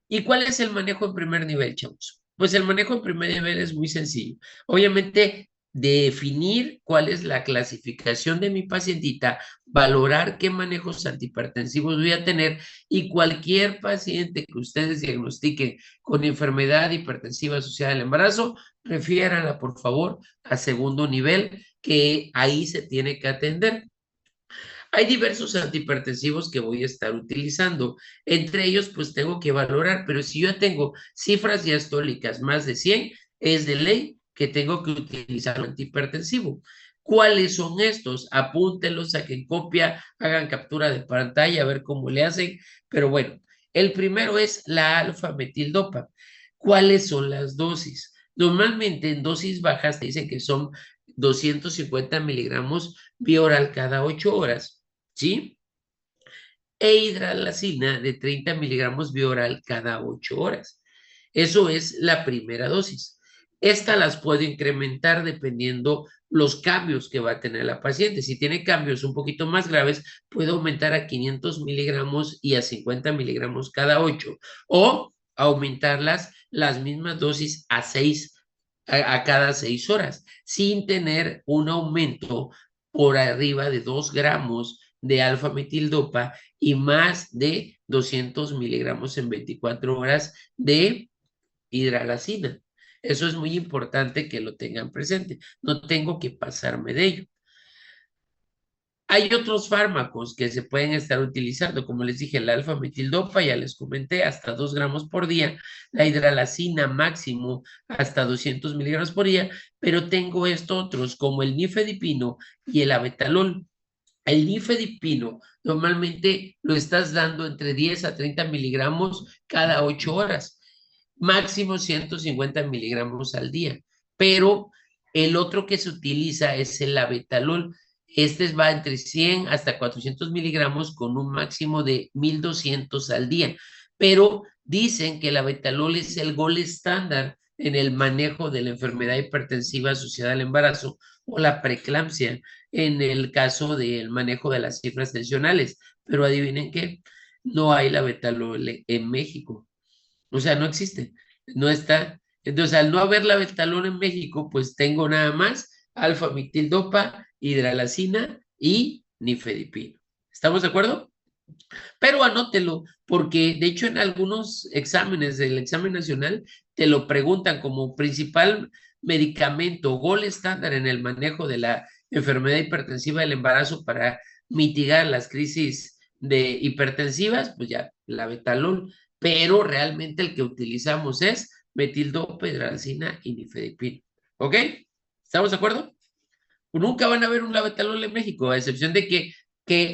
¿Y cuál es el manejo en primer nivel, chavos? Pues el manejo en primer nivel es muy sencillo. Obviamente, definir cuál es la clasificación de mi pacientita, valorar qué manejos antihipertensivos voy a tener y cualquier paciente que ustedes diagnostiquen con enfermedad hipertensiva asociada al embarazo, refiéranla por favor a segundo nivel, que ahí se tiene que atender. Hay diversos antihipertensivos que voy a estar utilizando. Entre ellos, pues tengo que valorar, pero si yo tengo cifras diastólicas más de 100, es de ley que tengo que utilizar un antihipertensivo. ¿Cuáles son estos? Apúntenlos, saquen copia, hagan captura de pantalla, a ver cómo le hacen. Pero bueno, el primero es la alfa-metildopa. ¿Cuáles son las dosis? Normalmente en dosis bajas te dicen que son 250 miligramos vía oral cada 8 horas, ¿sí? E hidralacina de 30 miligramos vía oral cada 8 horas. Eso es la primera dosis. Esta las puedo incrementar dependiendo los cambios que va a tener la paciente. Si tiene cambios un poquito más graves, puedo aumentar a 500 miligramos y a 50 miligramos cada 8, o aumentarlas las mismas dosis a cada 6 horas, sin tener un aumento por arriba de 2 gramos de alfa-metildopa y más de 200 miligramos en 24 horas de hidralacina. Eso es muy importante que lo tengan presente. No tengo que pasarme de ello. Hay otros fármacos que se pueden estar utilizando, como les dije, la alfa-metildopa, ya les comenté, hasta 2 gramos por día, la hidralacina máximo hasta 200 miligramos por día, pero tengo estos otros como el nifedipino y el abetalol. El nifedipino normalmente lo estás dando entre 10 a 30 miligramos cada 8 horas, máximo 150 miligramos al día, pero el otro que se utiliza es el abetalol. Este va entre 100 hasta 400 miligramos con un máximo de 1200 al día, pero dicen que el abetalol es el gold estándar en el manejo de la enfermedad hipertensiva asociada al embarazo o la preeclampsia en el caso del manejo de las cifras tensionales. Pero adivinen qué, no hay la abetalol en México. O sea, no existe, no está. Entonces, al no haber la abetalol en México, pues tengo nada más alfa-metildopa, hidralacina y nifedipino. ¿Estamos de acuerdo? Pero anótelo, porque de hecho en algunos exámenes del examen nacional te lo preguntan como principal medicamento gold estándar en el manejo de la enfermedad hipertensiva del embarazo para mitigar las crisis hipertensivas, pues ya, la betalol, pero realmente el que utilizamos es metildopedralcina y nifedipina. ¿Ok? ¿Estamos de acuerdo? Nunca van a ver un labetalol en México, a excepción de que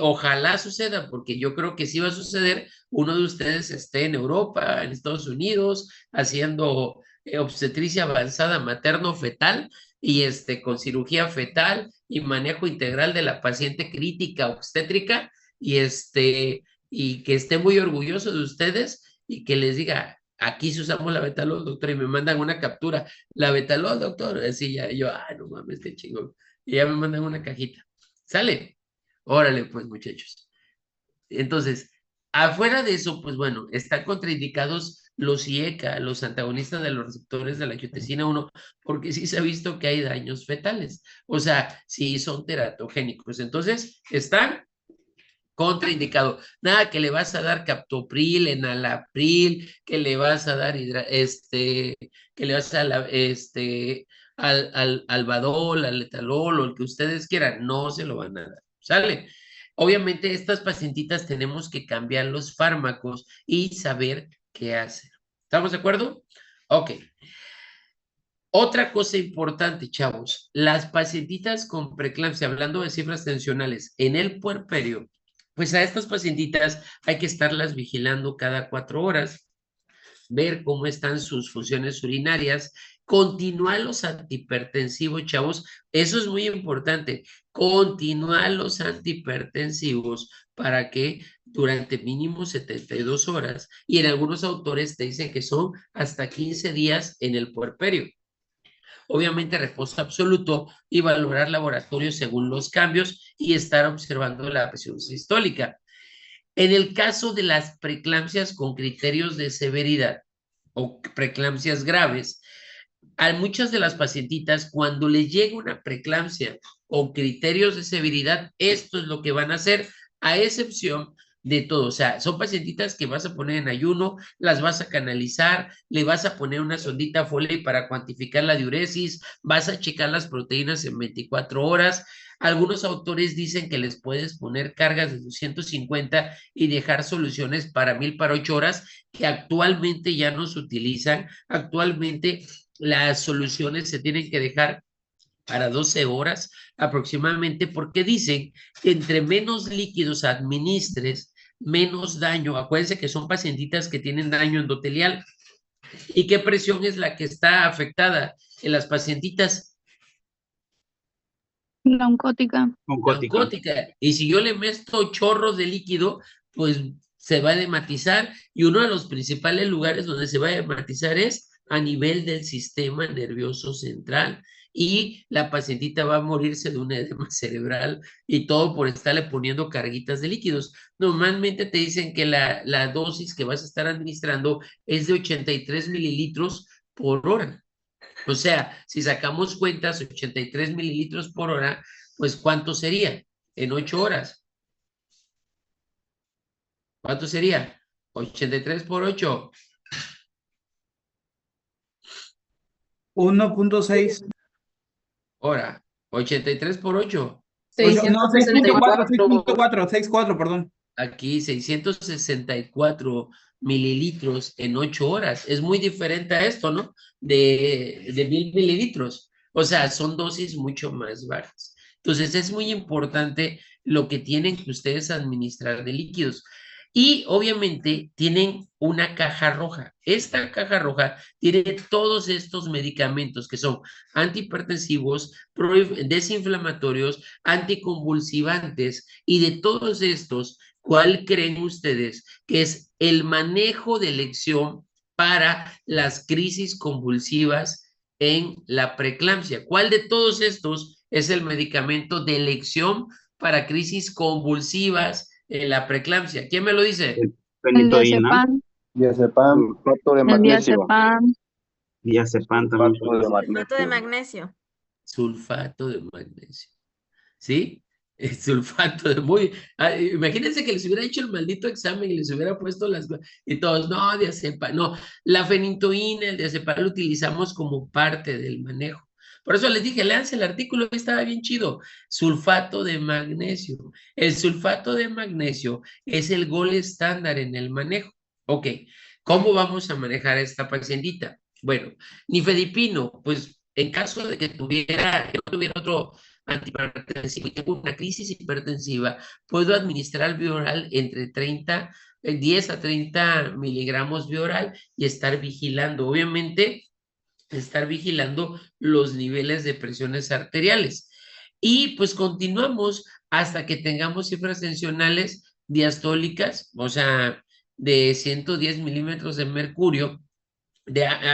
ojalá suceda, porque yo creo que sí va a suceder, uno de ustedes esté en Europa, en Estados Unidos, haciendo obstetricia avanzada materno-fetal y con cirugía fetal y manejo integral de la paciente crítica obstétrica y que esté muy orgulloso de ustedes y que les diga, aquí sí usamos la betalol, doctor, y me mandan una captura, la betalol, doctor, así ya, yo, ay, no mames, qué chingón, y ya me mandan una cajita, ¿sale? Órale, pues, muchachos. Entonces, afuera de eso, pues bueno, están contraindicados los IECA, los antagonistas de los receptores de la angiotensina 1, porque sí se ha visto que hay daños fetales, o sea, sí son teratogénicos, entonces están contraindicado. Nada que le vas a dar captopril, enalapril, que le vas a dar que le vas a al albadol, al letalol o el que ustedes quieran, no se lo van a dar. ¿Sale? Obviamente estas pacientitas tenemos que cambiar los fármacos y saber qué hacer. ¿Estamos de acuerdo? Ok. Otra cosa importante, chavos, las pacientitas con preeclampsia, hablando de cifras tensionales en el puerperio, pues a estas pacientitas hay que estarlas vigilando cada 4 horas, ver cómo están sus funciones urinarias, continuar los antihipertensivos, chavos, eso es muy importante, continuar los antihipertensivos para que durante mínimo 72 horas, y en algunos autores te dicen que son hasta 15 días en el puerperio. Obviamente reposo absoluto y valorar laboratorios según los cambios y estar observando la presión sistólica. En el caso de las preeclampsias con criterios de severidad o preeclampsias graves, a muchas de las pacientitas, cuando les llega una preeclampsia con criterios de severidad, esto es lo que van a hacer, a excepción de todo. O sea, son pacientitas que vas a poner en ayuno, las vas a canalizar, le vas a poner una sondita Foley para cuantificar la diuresis, vas a checar las proteínas en 24 horas. Algunos autores dicen que les puedes poner cargas de 250 y dejar soluciones para 1000 para 8 horas, que actualmente ya no se utilizan. Actualmente las soluciones se tienen que dejar para 12 horas aproximadamente, porque dicen que entre menos líquidos administres, menos daño. Acuérdense que son pacientitas que tienen daño endotelial. ¿Y qué presión es la que está afectada en las pacientitas? La oncótica. Oncótica. Y si yo le meto chorros de líquido, pues se va a hematizar, y uno de los principales lugares donde se va a hematizar es a nivel del sistema nervioso central, y la pacientita va a morirse de un edema cerebral y todo por estarle poniendo carguitas de líquidos. Normalmente te dicen que la dosis que vas a estar administrando es de 83 mililitros por hora. O sea, si sacamos cuentas, 83 mililitros por hora, pues ¿cuánto sería? En 8 horas. ¿Cuánto sería? 83 por 8. 1.6. Ahora, 83 por 8. No, 6.4, 6.4, perdón. Aquí 664 mililitros en 8 horas. Es muy diferente a esto, ¿no? De 1000 mililitros. O sea, son dosis mucho más bajas. Entonces, es muy importante lo que tienen que ustedes administrar de líquidos. Y obviamente tienen una caja roja. Esta caja roja tiene todos estos medicamentos que son antihipertensivos, desinflamatorios, anticonvulsivantes, y de todos estos, ¿cuál creen ustedes que es el manejo de elección para las crisis convulsivas en la preeclampsia? ¿Cuál de todos estos es el medicamento de elección para crisis convulsivas en la preeclampsia? ¿Quién me lo dice? El diazepam. Diazepam, sulfato de El magnesio. diazepam. Diazepam también. Sulfato de Sulfato de magnesio. magnesio. Sulfato de magnesio. ¿Sí? sulfato imagínense que les hubiera hecho el maldito examen y les hubiera puesto y todos, no, diazepam, no, la fenitoína, el diazepam lo utilizamos como parte del manejo. Por eso les dije, léanse el artículo, estaba bien chido. Sulfato de magnesio. El sulfato de magnesio es el gold estándar en el manejo. Ok, ¿cómo vamos a manejar a esta pacientita? Bueno, nifedipino, pues en caso de que no tuviera otro antihipertensivo y tengo una crisis hipertensiva, puedo administrar vía oral entre 10 a 30 miligramos vía oral y estar vigilando. Obviamente, estar vigilando los niveles de presiones arteriales. Y pues continuamos hasta que tengamos cifras tensionales diastólicas, o sea, de 110 milímetros de mercurio,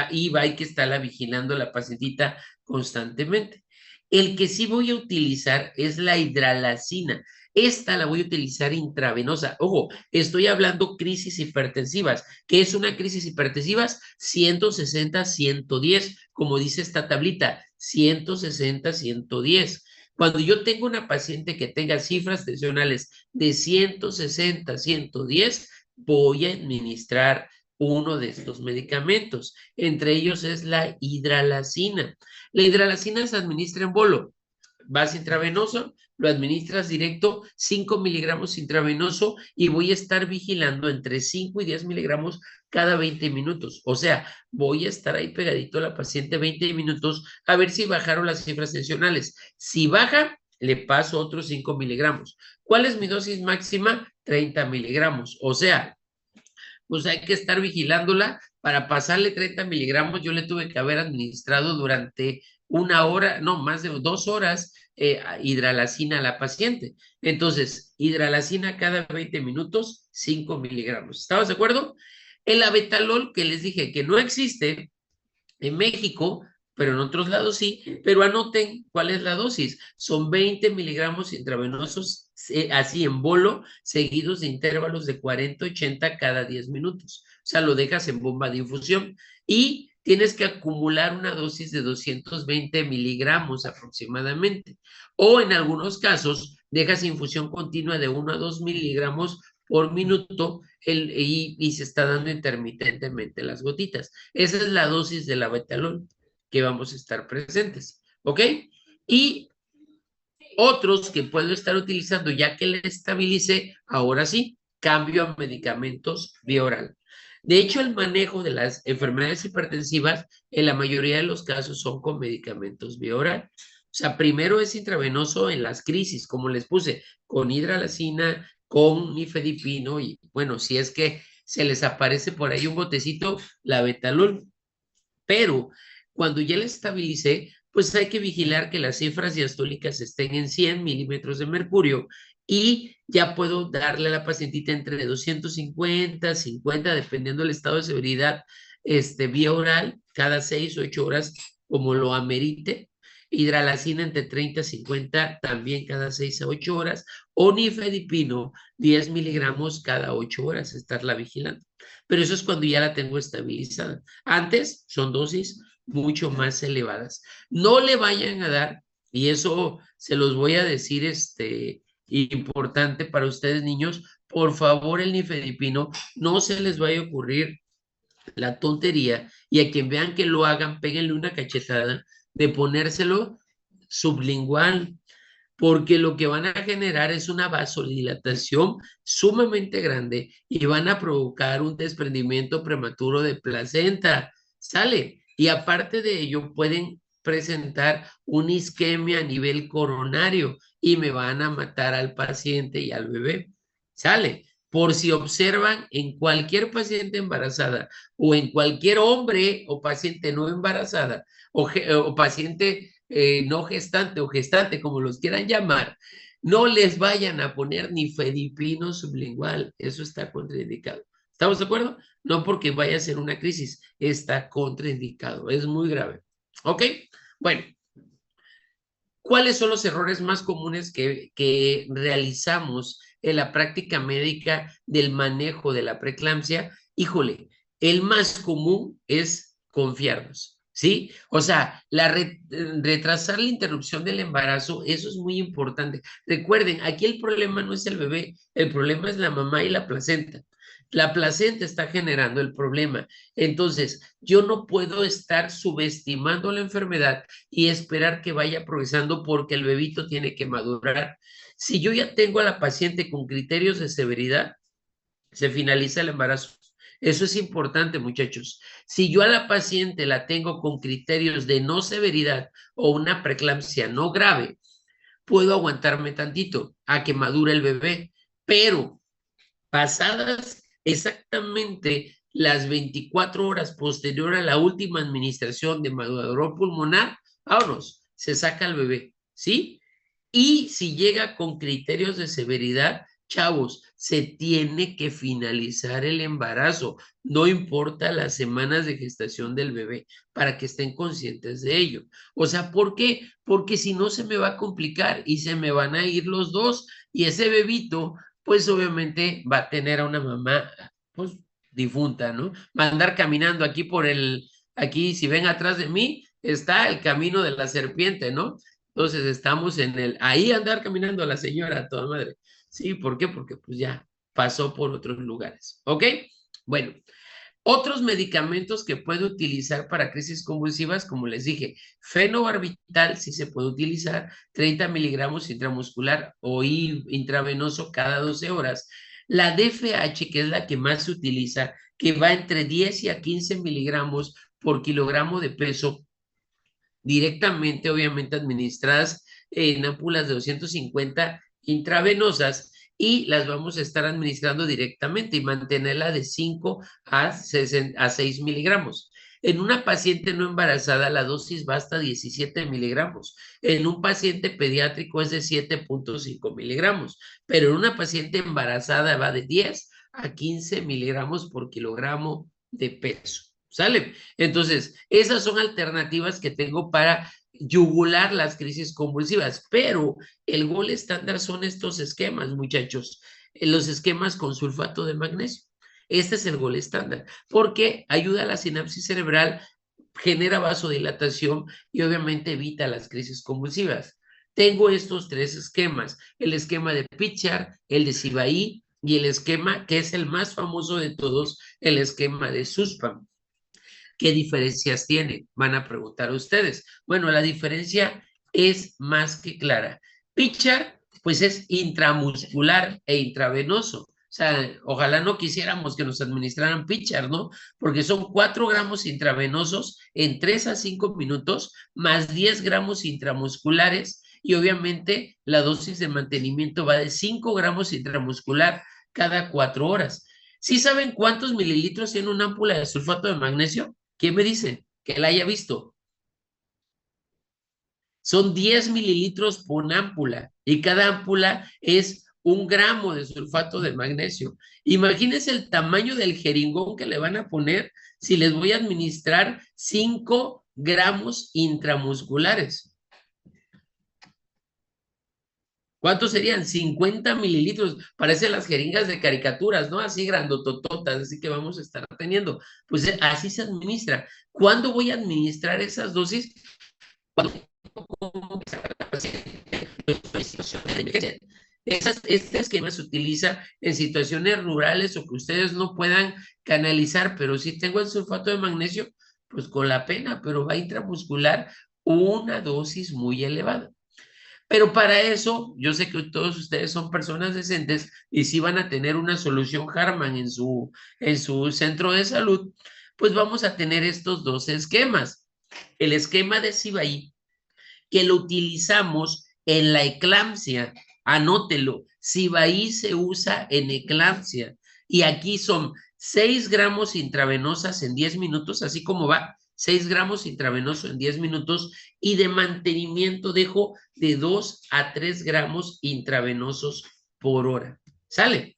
ahí va, hay que estarla vigilando la pacientita constantemente. El que sí voy a utilizar es la hidralacina. Esta la voy a utilizar intravenosa. Ojo, estoy hablando crisis hipertensivas. ¿Qué es una crisis hipertensiva? 160, 110, como dice esta tablita, 160, 110. Cuando yo tengo una paciente que tenga cifras tensionales de 160, 110, voy a administrar uno de estos medicamentos. Entre ellos es la hidralacina. La hidralacina se administra en bolo. Vas intravenoso, lo administras directo, 5 miligramos intravenoso y voy a estar vigilando entre 5 y 10 miligramos cada 20 minutos. O sea, voy a estar ahí pegadito a la paciente 20 minutos a ver si bajaron las cifras tensionales. Si baja, le paso otros 5 miligramos. ¿Cuál es mi dosis máxima? 30 miligramos. O sea, pues hay que estar vigilándola. Para pasarle 30 miligramos, yo le tuve que haber administrado durante 1 hora, no, más de 2 horas, hidralacina a la paciente. Entonces, hidralacina cada 20 minutos, 5 miligramos. ¿Estamos de acuerdo? El abetalol, que les dije que no existe en México, pero en otros lados sí, pero anoten cuál es la dosis. Son 20 miligramos intravenosos, así en bolo, seguidos de intervalos de 40 80 cada 10 minutos. O sea, lo dejas en bomba de infusión y tienes que acumular una dosis de 220 miligramos aproximadamente. O en algunos casos, dejas infusión continua de 1 a 2 miligramos por minuto y se está dando intermitentemente las gotitas. Esa es la dosis del abetalol que vamos a estar presentes, ¿ok? Y otros que puedo estar utilizando ya que le estabilice, ahora sí, cambio a medicamentos vía oral. De hecho, el manejo de las enfermedades hipertensivas en la mayoría de los casos son con medicamentos vía oral. O sea, primero es intravenoso en las crisis, como les puse, con hidralacina, con nifedipino y bueno, si es que se les aparece por ahí un botecito, la betalol. Pero cuando ya la estabilicé, pues hay que vigilar que las cifras diastólicas estén en 100 milímetros de mercurio y ya puedo darle a la pacientita entre 250, 50, dependiendo del estado de severidad, vía oral, cada 6 o 8 horas, como lo amerite. Hidralacina entre 30 y 50, también cada 6 a 8 horas, o nifedipino, 10 miligramos cada 8 horas, estarla vigilando. Pero eso es cuando ya la tengo estabilizada. Antes son dosis mucho más elevadas. No le vayan a dar, y eso se los voy a decir, importante para ustedes, niños, por favor, el nifedipino, no se les vaya a ocurrir la tontería, y a quien vean que lo hagan, péguenle una cachetada de ponérselo sublingual, porque lo que van a generar es una vasodilatación sumamente grande y van a provocar un desprendimiento prematuro de placenta, ¿sale? Y aparte de ello, pueden presentar una isquemia a nivel coronario y me van a matar al paciente y al bebé, ¿sale? Por si observan en cualquier paciente embarazada o en cualquier hombre o paciente no embarazada o paciente no gestante o gestante, como los quieran llamar, no les vayan a poner nifedipino sublingual. Eso está contraindicado. ¿Estamos de acuerdo? No porque vaya a ser una crisis, está contraindicado. Es muy grave. ¿Ok? Bueno. ¿Cuáles son los errores más comunes que realizamos en la práctica médica del manejo de la preeclampsia? Híjole, el más común es confiarnos. ¿sí? O sea, retrasar la interrupción del embarazo, eso es muy importante. Recuerden, aquí el problema no es el bebé, el problema es la mamá y la placenta. La placenta está generando el problema. Entonces, yo no puedo estar subestimando la enfermedad y esperar que vaya progresando porque el bebito tiene que madurar. Si yo ya tengo a la paciente con criterios de severidad, se finaliza el embarazo. Eso es importante, muchachos. Si yo a la paciente la tengo con criterios de no severidad o una preeclampsia no grave, puedo aguantarme tantito a que madure el bebé, pero pasadas exactamente las 24 horas posterior a la última administración de madurador pulmonar, vámonos, se saca el bebé, ¿sí? Y si llega con criterios de severidad, chavos, se tiene que finalizar el embarazo, no importa las semanas de gestación del bebé, para que estén conscientes de ello. O sea, ¿por qué? Porque si no se me va a complicar y se me van a ir los dos y ese bebito, pues obviamente va a tener a una mamá, pues difunta, ¿no? Va a andar caminando aquí, si ven atrás de mí, está el camino de la serpiente, ¿no? Entonces estamos ahí andar caminando a la señora, toda madre. Sí, ¿por qué? Porque pues ya pasó por otros lugares, ¿ok? Bueno, otros medicamentos que puede utilizar para crisis convulsivas, como les dije, fenobarbital sí se puede utilizar, 30 miligramos intramuscular o intravenoso cada 12 horas. La DFH, que es la que más se utiliza, que va entre 10 y a 15 miligramos por kilogramo de peso, directamente, obviamente, administradas en ámpulas de 250 intravenosas y las vamos a estar administrando directamente y mantenerla de 5 a 6 miligramos. En una paciente no embarazada, la dosis va hasta 17 miligramos. En un paciente pediátrico es de 7.5 miligramos, pero en una paciente embarazada va de 10 a 15 miligramos por kilogramo de peso. ¿Sale? Entonces, esas son alternativas que tengo para yugular las crisis convulsivas, pero el gol estándar son estos esquemas, muchachos, los esquemas con sulfato de magnesio. Este es el gol estándar, porque ayuda a la sinapsis cerebral, genera vasodilatación y obviamente evita las crisis convulsivas. Tengo estos tres esquemas, el esquema de Pitcher, el de Cibaí y el esquema que es el más famoso de todos, el esquema de Suspam. ¿Qué diferencias tiene? Van a preguntar ustedes. Bueno, la diferencia es más que clara. Pitcher, pues es intramuscular e intravenoso. O sea, ojalá no quisiéramos que nos administraran Pitcher, ¿no? Porque son 4 gramos intravenosos en 3 a 5 minutos, más 10 gramos intramusculares, y obviamente la dosis de mantenimiento va de 5 gramos intramuscular cada 4 horas. ¿Sí saben cuántos mililitros tiene una ámpula de sulfato de magnesio? ¿Quién me dice que la haya visto? Son 10 mililitros por ámpula y cada ámpula es 1 gramo de sulfato de magnesio. Imagínense el tamaño del jeringón que le van a poner si les voy a administrar 5 gramos intramusculares. ¿Cuántos serían? 50 mililitros. Parecen las jeringas de caricaturas, ¿no? Así grandotototas, así que vamos a estar teniendo. Pues así se administra. ¿Cuándo voy a administrar esas dosis? Cuando este esquema se utiliza en situaciones rurales o que ustedes no puedan canalizar, pero si tengo el sulfato de magnesio, pues con la pena, pero va a intramuscular una dosis muy elevada. Pero para eso, yo sé que todos ustedes son personas decentes y sí van a tener una solución Harman en su centro de salud, pues vamos a tener estos dos esquemas. El esquema de Cibaí, que lo utilizamos en la eclampsia, anótelo, Cibaí se usa en eclampsia y aquí son 6 gramos intravenosas en 10 minutos, así como va, 6 gramos intravenoso en 10 minutos y de mantenimiento dejo de 2 a 3 gramos intravenosos por hora. ¿Sale?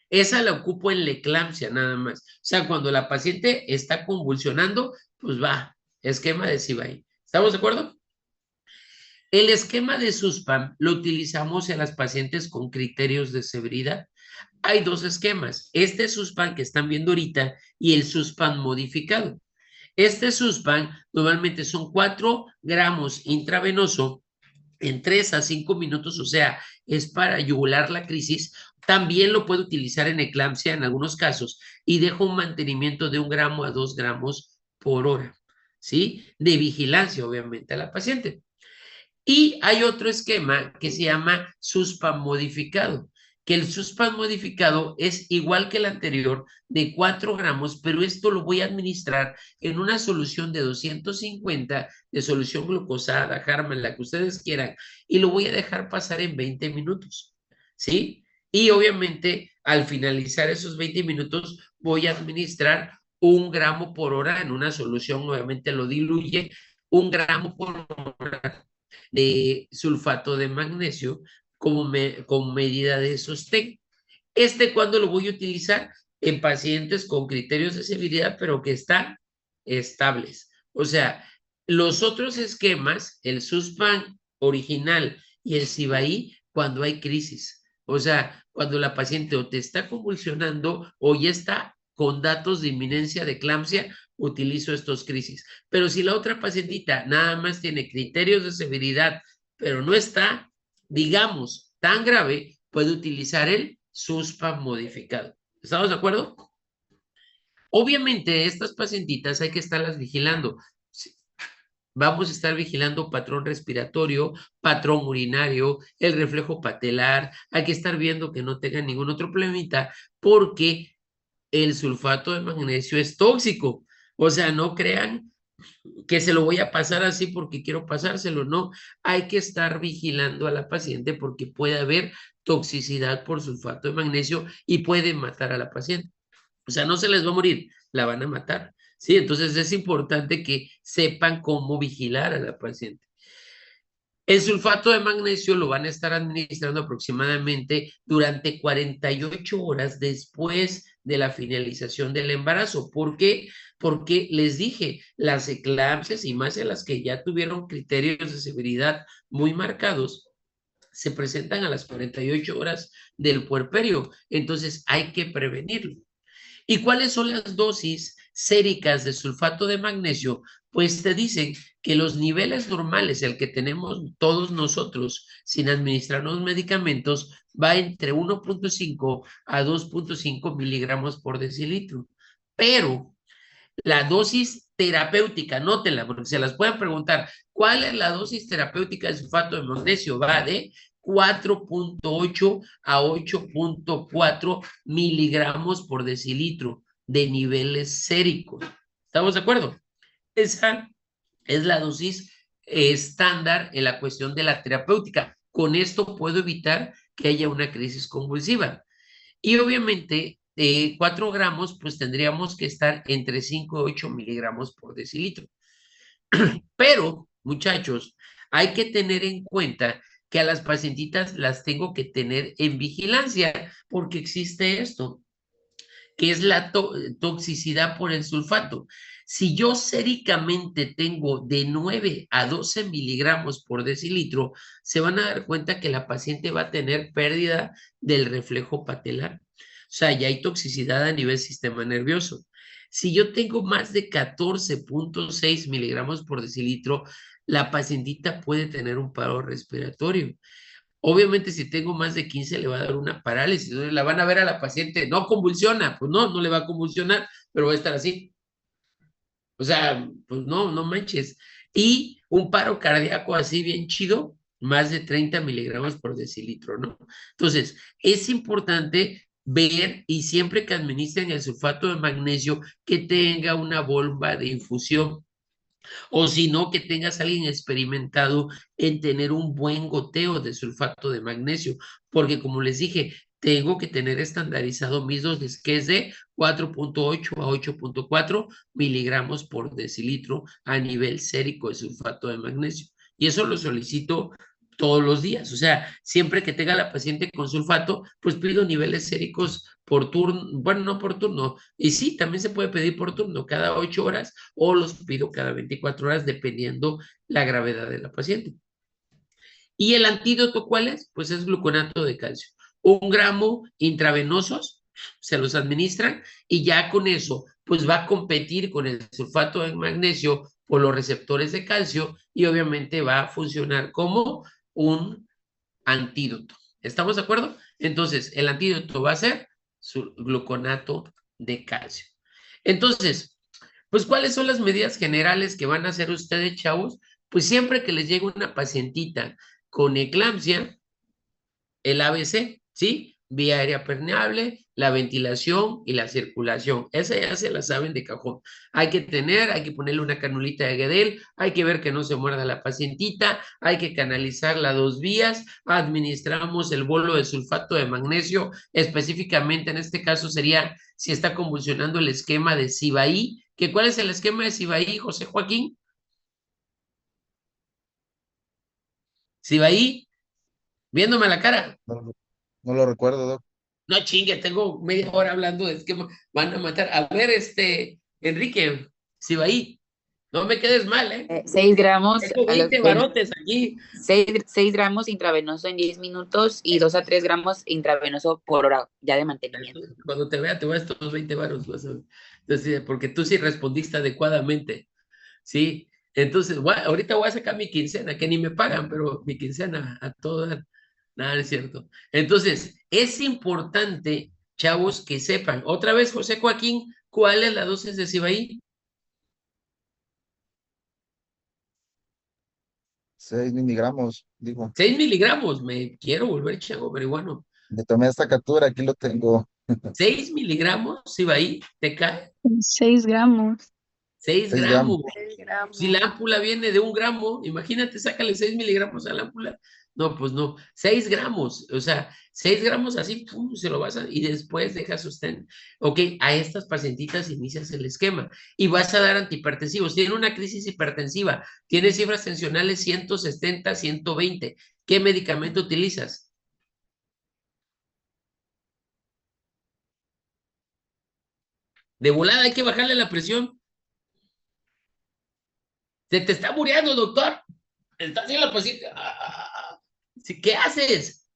Esa la ocupo en la eclampsia nada más. O sea, cuando la paciente está convulsionando, pues va, esquema de Cibaí. ¿Estamos de acuerdo? El esquema de Suspam lo utilizamos en las pacientes con criterios de severidad. Hay dos esquemas, este Suspam que están viendo ahorita y el Suspam modificado. Este Suspán normalmente son 4 gramos intravenoso en 3 a 5 minutos, o sea, es para yugular la crisis. También lo puede utilizar en eclampsia en algunos casos y deja un mantenimiento de 1 gramo a 2 gramos por hora, ¿sí? De vigilancia, obviamente, a la paciente. Y hay otro esquema que se llama Suspán modificado, que el Suspán modificado es igual que el anterior de 4 gramos, pero esto lo voy a administrar en una solución de 250 de solución glucosada, Harman, la que ustedes quieran, y lo voy a dejar pasar en 20 minutos, ¿sí? Y obviamente al finalizar esos 20 minutos voy a administrar 1 gramo por hora en una solución, obviamente lo diluye, 1 gramo por hora de sulfato de magnesio como medida de sostén. ¿Cuándo lo voy a utilizar? En pacientes con criterios de severidad, pero que están estables. O sea, los otros esquemas, el Suspán original y el Cibaí, cuando hay crisis. O sea, cuando la paciente o te está convulsionando o ya está con datos de inminencia de eclampsia, utilizo estos crisis. Pero si la otra pacientita nada más tiene criterios de severidad, pero no está, digamos, tan grave, puede utilizar el Suspán modificado. ¿Estamos de acuerdo? Obviamente, estas pacientitas hay que estarlas vigilando. Vamos a estar vigilando patrón respiratorio, patrón urinario, el reflejo patelar. Hay que estar viendo que no tengan ningún otro problemita porque el sulfato de magnesio es tóxico. O sea, no crean que se lo voy a pasar así porque quiero pasárselo, no. Hay que estar vigilando a la paciente porque puede haber toxicidad por sulfato de magnesio y puede matar a la paciente. O sea, no se les va a morir, la van a matar, ¿sí? Entonces es importante que sepan cómo vigilar a la paciente. El sulfato de magnesio lo van a estar administrando aproximadamente durante 48 horas después de la finalización del embarazo. ¿Por qué? Porque les dije, las eclampsias y más en las que ya tuvieron criterios de severidad muy marcados, se presentan a las 48 horas del puerperio. Entonces hay que prevenirlo. ¿Y cuáles son las dosis séricas de sulfato de magnesio? Pues te dicen que los niveles normales, el que tenemos todos nosotros sin administrarnos medicamentos, va entre 1.5 a 2.5 miligramos por decilitro. Pero la dosis terapéutica, anótenla, porque se las pueden preguntar, ¿cuál es la dosis terapéutica de sulfato de magnesio? Va de 4.8 a 8.4 miligramos por decilitro de niveles séricos. ¿Estamos de acuerdo? Esa es la dosis estándar en la cuestión de la terapéutica. Con esto puedo evitar que haya una crisis convulsiva. Y obviamente, 4 gramos, pues tendríamos que estar entre 5 y 8 miligramos por decilitro. Pero, muchachos, hay que tener en cuenta que a las pacientitas las tengo que tener en vigilancia porque existe esto, que es la toxicidad por el sulfato. Si yo séricamente tengo de 9 a 12 miligramos por decilitro, se van a dar cuenta que la paciente va a tener pérdida del reflejo patelar. O sea, ya hay toxicidad a nivel sistema nervioso. Si yo tengo más de 14.6 miligramos por decilitro, la pacientita puede tener un paro respiratorio. Obviamente, si tengo más de 15, le va a dar una parálisis. Entonces, la van a ver a la paciente, no convulsiona. Pues no, no le va a convulsionar, pero va a estar así. O sea, pues no, no manches. Y un paro cardíaco así bien chido, más de 30 miligramos por decilitro, ¿no? Entonces, es importante ver y siempre que administren el sulfato de magnesio, que tenga una bomba de infusión. O si no, que tengas a alguien experimentado en tener un buen goteo de sulfato de magnesio, porque como les dije, tengo que tener estandarizado mis dosis, que es de 4.8 a 8.4 miligramos por decilitro a nivel sérico de sulfato de magnesio. Y eso lo solicito todos los días. O sea, siempre que tenga la paciente con sulfato, pues pido niveles séricos por turno, bueno, no por turno, y sí, también se puede pedir por turno, cada 8 horas, o los pido cada 24 horas, dependiendo la gravedad de la paciente. ¿Y el antídoto cuál es? Pues es gluconato de calcio. 1 gramo intravenosos, se los administran, y ya con eso pues va a competir con el sulfato de magnesio por los receptores de calcio y obviamente va a funcionar como un antídoto. ¿Estamos de acuerdo? Entonces, el antídoto va a ser su gluconato de calcio. Entonces, pues, ¿cuáles son las medidas generales que van a hacer ustedes, chavos? Pues siempre que les llegue una pacientita con eclampsia, el ABC, ¿sí? Vía aérea permeable, la ventilación y la circulación. Esa ya se la saben de cajón. Hay que ponerle una canulita de Guedel, hay que ver que no se muerda la pacientita, hay que canalizarla 2 vías, administramos el bolo de sulfato de magnesio, específicamente en este caso sería si está convulsionando el esquema de Cibaí. ¿Cuál es el esquema de Cibaí, José Joaquín? Cibaí, viéndome a la cara. No lo recuerdo, Doc. No chingue, tengo media hora hablando de esquema, van a matar. A ver, Enrique, Cibaí, no me quedes mal, ¿eh? 6 gramos. Tengo 20 barotes aquí. 6 gramos intravenoso en 10 minutos y 2 a 3 gramos intravenoso por hora, ya de mantenimiento. Cuando te vea, te voy a estos 20 varos, vas a ver. Entonces, porque tú sí respondiste adecuadamente, ¿sí? Entonces, ahorita voy a sacar mi quincena, que ni me pagan, pero mi quincena a todo dar. Nada, es cierto. Entonces, es importante, chavos, que sepan. Otra vez, José Joaquín, ¿cuál es la dosis de Cibaí? 6 miligramos, digo. 6 miligramos. Me quiero volver chango marihuano. Me tomé esta captura, aquí lo tengo. 6 miligramos, Cibaí, ¿te cae? 6 gramos. 6 6 gramos. gramos. 6 gramos. Si la ámpula viene de 1 gramo, imagínate, sácale 6 miligramos a la ámpula. No, pues no, 6 gramos, o sea, 6 gramos así, pum, se lo vas a, y después dejas usted, ok, a estas pacientitas inicias el esquema y vas a dar antihipertensivos. Tiene una crisis hipertensiva, tiene cifras tensionales 170, 120. ¿Qué medicamento utilizas? De volada hay que bajarle la presión. Se te está muriendo, doctor. Está haciendo la paciente. ¿Qué haces?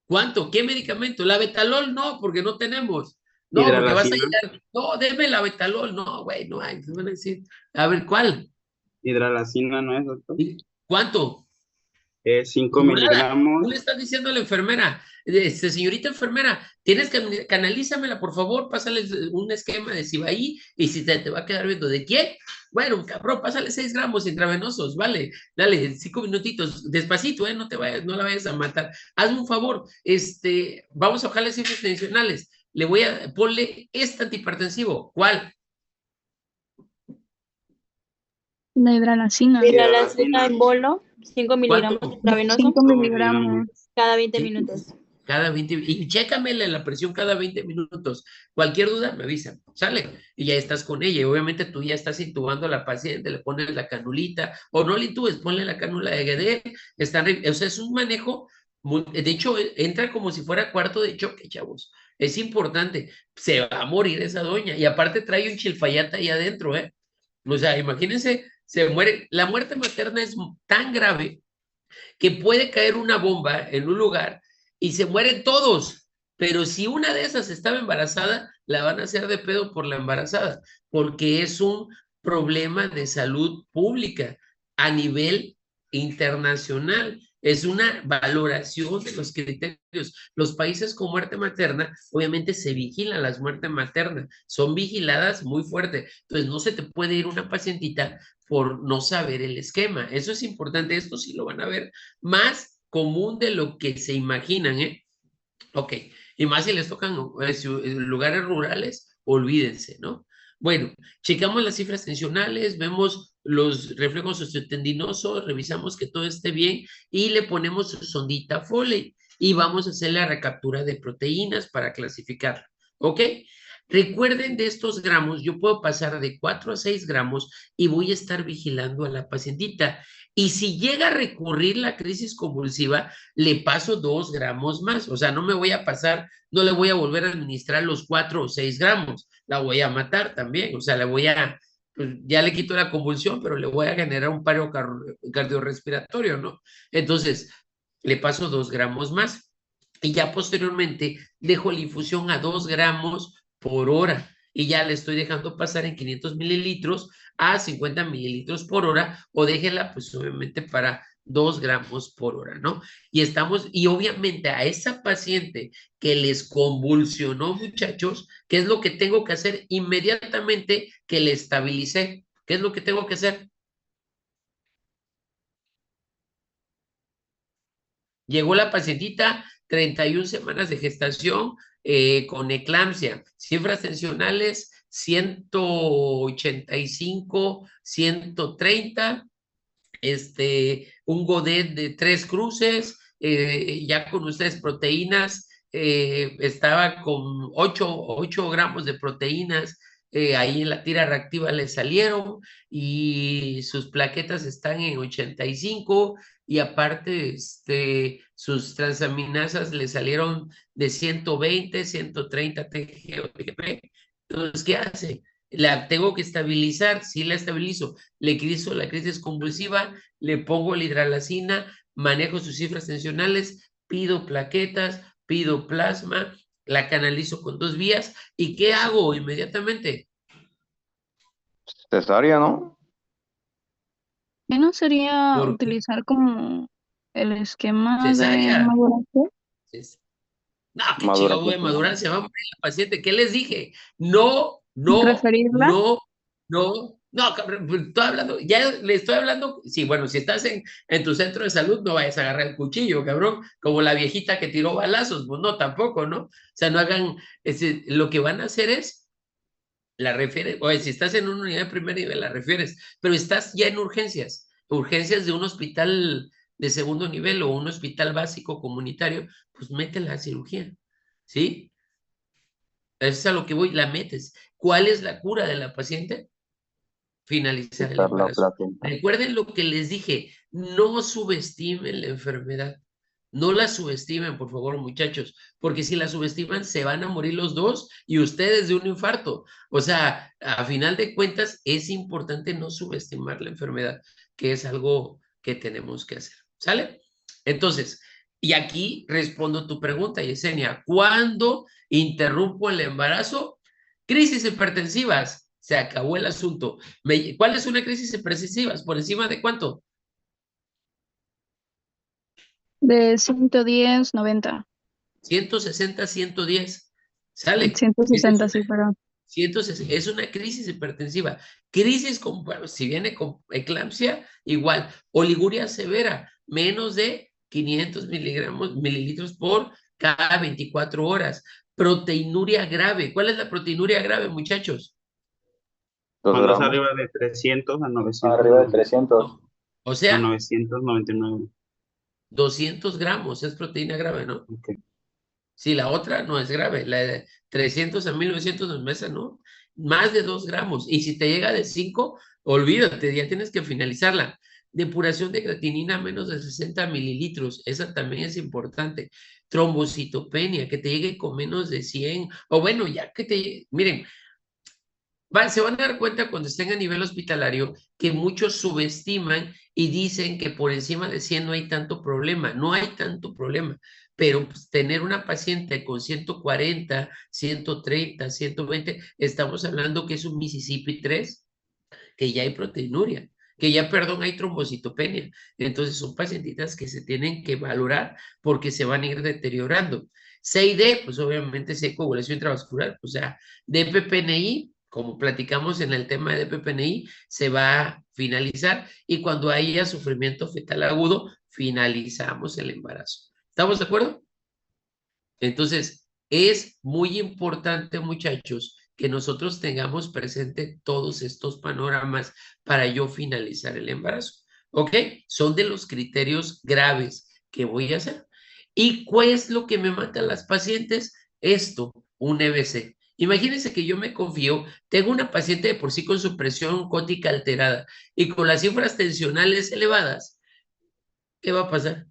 ¿Cuánto? ¿Qué medicamento? La betalol no, porque no tenemos. No, porque vas a llegar. No, deme la betalol. No, güey, no hay. Se van a decir. A ver, ¿cuál? Hidralacina, ¿no es, doctor? ¿Cuánto? 5 miligramos. Tú le estás diciendo a la enfermera, señorita enfermera, canalízamela, por favor, pásale un esquema de Cibaí y si te va a quedar viendo, ¿de quién? Bueno, cabrón, pásale 6 gramos intravenosos, vale, dale, 5 minutitos, despacito, no la vayas a matar. Hazme un favor, vamos a bajarle cifras tensionales, ponle este antihipertensivo, ¿cuál? La hidralacina. Hidralacina en bolo, 5 miligramos intravenoso. 5 miligramos. Cada 20 minutos. Cada 20, y chécamele la presión cada 20 minutos. Cualquier duda me avisa, ¿sale? Y ya estás con ella. Y obviamente tú ya estás intubando a la paciente, le pones la canulita, o no le intubes, ponle la cánula de Guedel. O sea, es un manejo, de hecho, entra como si fuera cuarto de choque, chavos. Es importante. Se va a morir esa doña. Y aparte trae un chilfayata ahí adentro, ¿eh? O sea, imagínense, se muere. La muerte materna es tan grave que puede caer una bomba en un lugar y se mueren todos, pero si una de esas estaba embarazada, la van a hacer de pedo por la embarazada, porque es un problema de salud pública a nivel internacional. Es una valoración de los criterios. Los países con muerte materna, obviamente se vigilan las muertes maternas, son vigiladas muy fuerte. Entonces, no se te puede ir una pacientita por no saber el esquema. Eso es importante. Esto sí lo van a ver más común de lo que se imaginan, ¿eh? Ok. Y más si les tocan lugares rurales, olvídense, ¿no? Bueno, checamos las cifras tensionales, vemos los reflejos osteotendinosos, revisamos que todo esté bien y le ponemos sondita Foley y vamos a hacer la recaptura de proteínas para clasificar, ¿ok? Recuerden de estos gramos, yo puedo pasar de 4 a 6 gramos y voy a estar vigilando a la pacientita. Y si llega a recurrir la crisis convulsiva, le paso 2 gramos más. O sea, no me voy a pasar, no le voy a volver a administrar los 4 o 6 gramos. La voy a matar también. O sea, pues, ya le quito la convulsión, pero le voy a generar un paro cardiorrespiratorio, ¿no? Entonces, le paso 2 gramos más. Y ya posteriormente dejo la infusión a 2 gramos por hora. Y ya le estoy dejando pasar en 500 mililitros a 50 mililitros por hora, o déjela pues obviamente para 2 gramos por hora, ¿no? Y obviamente a esa paciente que les convulsionó, muchachos, ¿qué es lo que tengo que hacer inmediatamente que le estabilicé? ¿Qué es lo que tengo que hacer? Llegó la pacientita, 31 semanas de gestación, con eclampsia, cifras tensionales 185, 130, un Godet de 3 cruces, ya con ustedes proteínas, estaba con 8 gramos de proteínas, ahí en la tira reactiva le salieron, y sus plaquetas están en 85, y aparte sus transaminasas le salieron de 120, 130 TG o TGP. Entonces, ¿qué hace? La tengo que estabilizar. Si la estabilizo, le quito la crisis convulsiva, le pongo la hidralazina, manejo sus cifras tensionales, pido plaquetas, pido plasma, la canalizo con 2 vías. ¿Y qué hago inmediatamente? Cesárea, ¿no? ¿Qué no sería Por utilizar como el esquema de cesárea. maduración? No, qué chido, güey, madurar, se va a morir la paciente. ¿Qué les dije? No, ¿Referirla? no, cabrón, pues, estoy hablando, ya le estoy hablando, sí, bueno, si estás en tu centro de salud, no vayas a agarrar el cuchillo, cabrón, como la viejita que tiró balazos, pues no, tampoco, ¿no? O sea, no hagan, lo que van a hacer es, la refieres, oye, si estás en una unidad de primer nivel, la refieres, pero estás ya en urgencias de un hospital de segundo nivel o un hospital básico comunitario, pues mete la cirugía, ¿sí? Eso es a lo que voy, la metes. ¿Cuál es la cura de la paciente? Finalizar el Quitar la embarazo. placenta. Recuerden lo que les dije, no subestimen la enfermedad. No la subestimen, por favor, muchachos, porque si la subestiman se van a morir los dos y ustedes de un infarto. O sea, a final de cuentas es importante no subestimar la enfermedad, que es algo que tenemos que hacer. ¿Sale? Entonces, y aquí respondo tu pregunta, Yesenia. ¿Cuándo interrumpo el embarazo? Crisis hipertensivas. Se acabó el asunto. ¿Cuál es una crisis hipertensiva? ¿Por encima de cuánto? De 110, 90. 160, 110. ¿Sale? 160, sí, perdón. Es una crisis hipertensiva. Crisis, si viene con eclampsia, igual. Oliguria severa, menos de 500 mililitros por cada 24 horas. Proteinuria grave. ¿Cuál es la proteinuria grave, muchachos? Cuando es arriba de 300 a 900. Arriba de 300. O sea, a 999. 200 gramos es proteína grave, ¿no? Okay. Sí, la otra no es grave, la de 300 a 1900 no es, ¿no? Más de 2 gramos. Y si te llega de 5, olvídate, ya tienes que finalizarla. Depuración de creatinina menos de 60 mililitros, esa también es importante. Trombocitopenia, que te llegue con menos de 100, o bueno, ya que te, miren, se van a dar cuenta cuando estén a nivel hospitalario que muchos subestiman y dicen que por encima de 100 no hay tanto problema. No hay tanto problema, pero pues, tener una paciente con 140, 130, 120, estamos hablando que es un Mississippi 3, que ya hay proteinuria, que ya, perdón, hay trombocitopenia. Entonces son pacientitas que se tienen que valorar porque se van a ir deteriorando. CID, pues obviamente si hay coagulación intravascular, o sea, DPPNI, como platicamos en el tema de DPPNI, se va a finalizar y cuando haya sufrimiento fetal agudo, finalizamos el embarazo. ¿Estamos de acuerdo? Entonces, es muy importante, muchachos, que nosotros tengamos presente todos estos panoramas para yo finalizar el embarazo. ¿Ok? Son de los criterios graves que voy a hacer. ¿Y cuál es lo que me mata a las pacientes? Esto, un EBC. Imagínense que yo me confío, tengo una paciente de por sí con su presión oncótica alterada y con las cifras tensionales elevadas. ¿Qué va a pasar?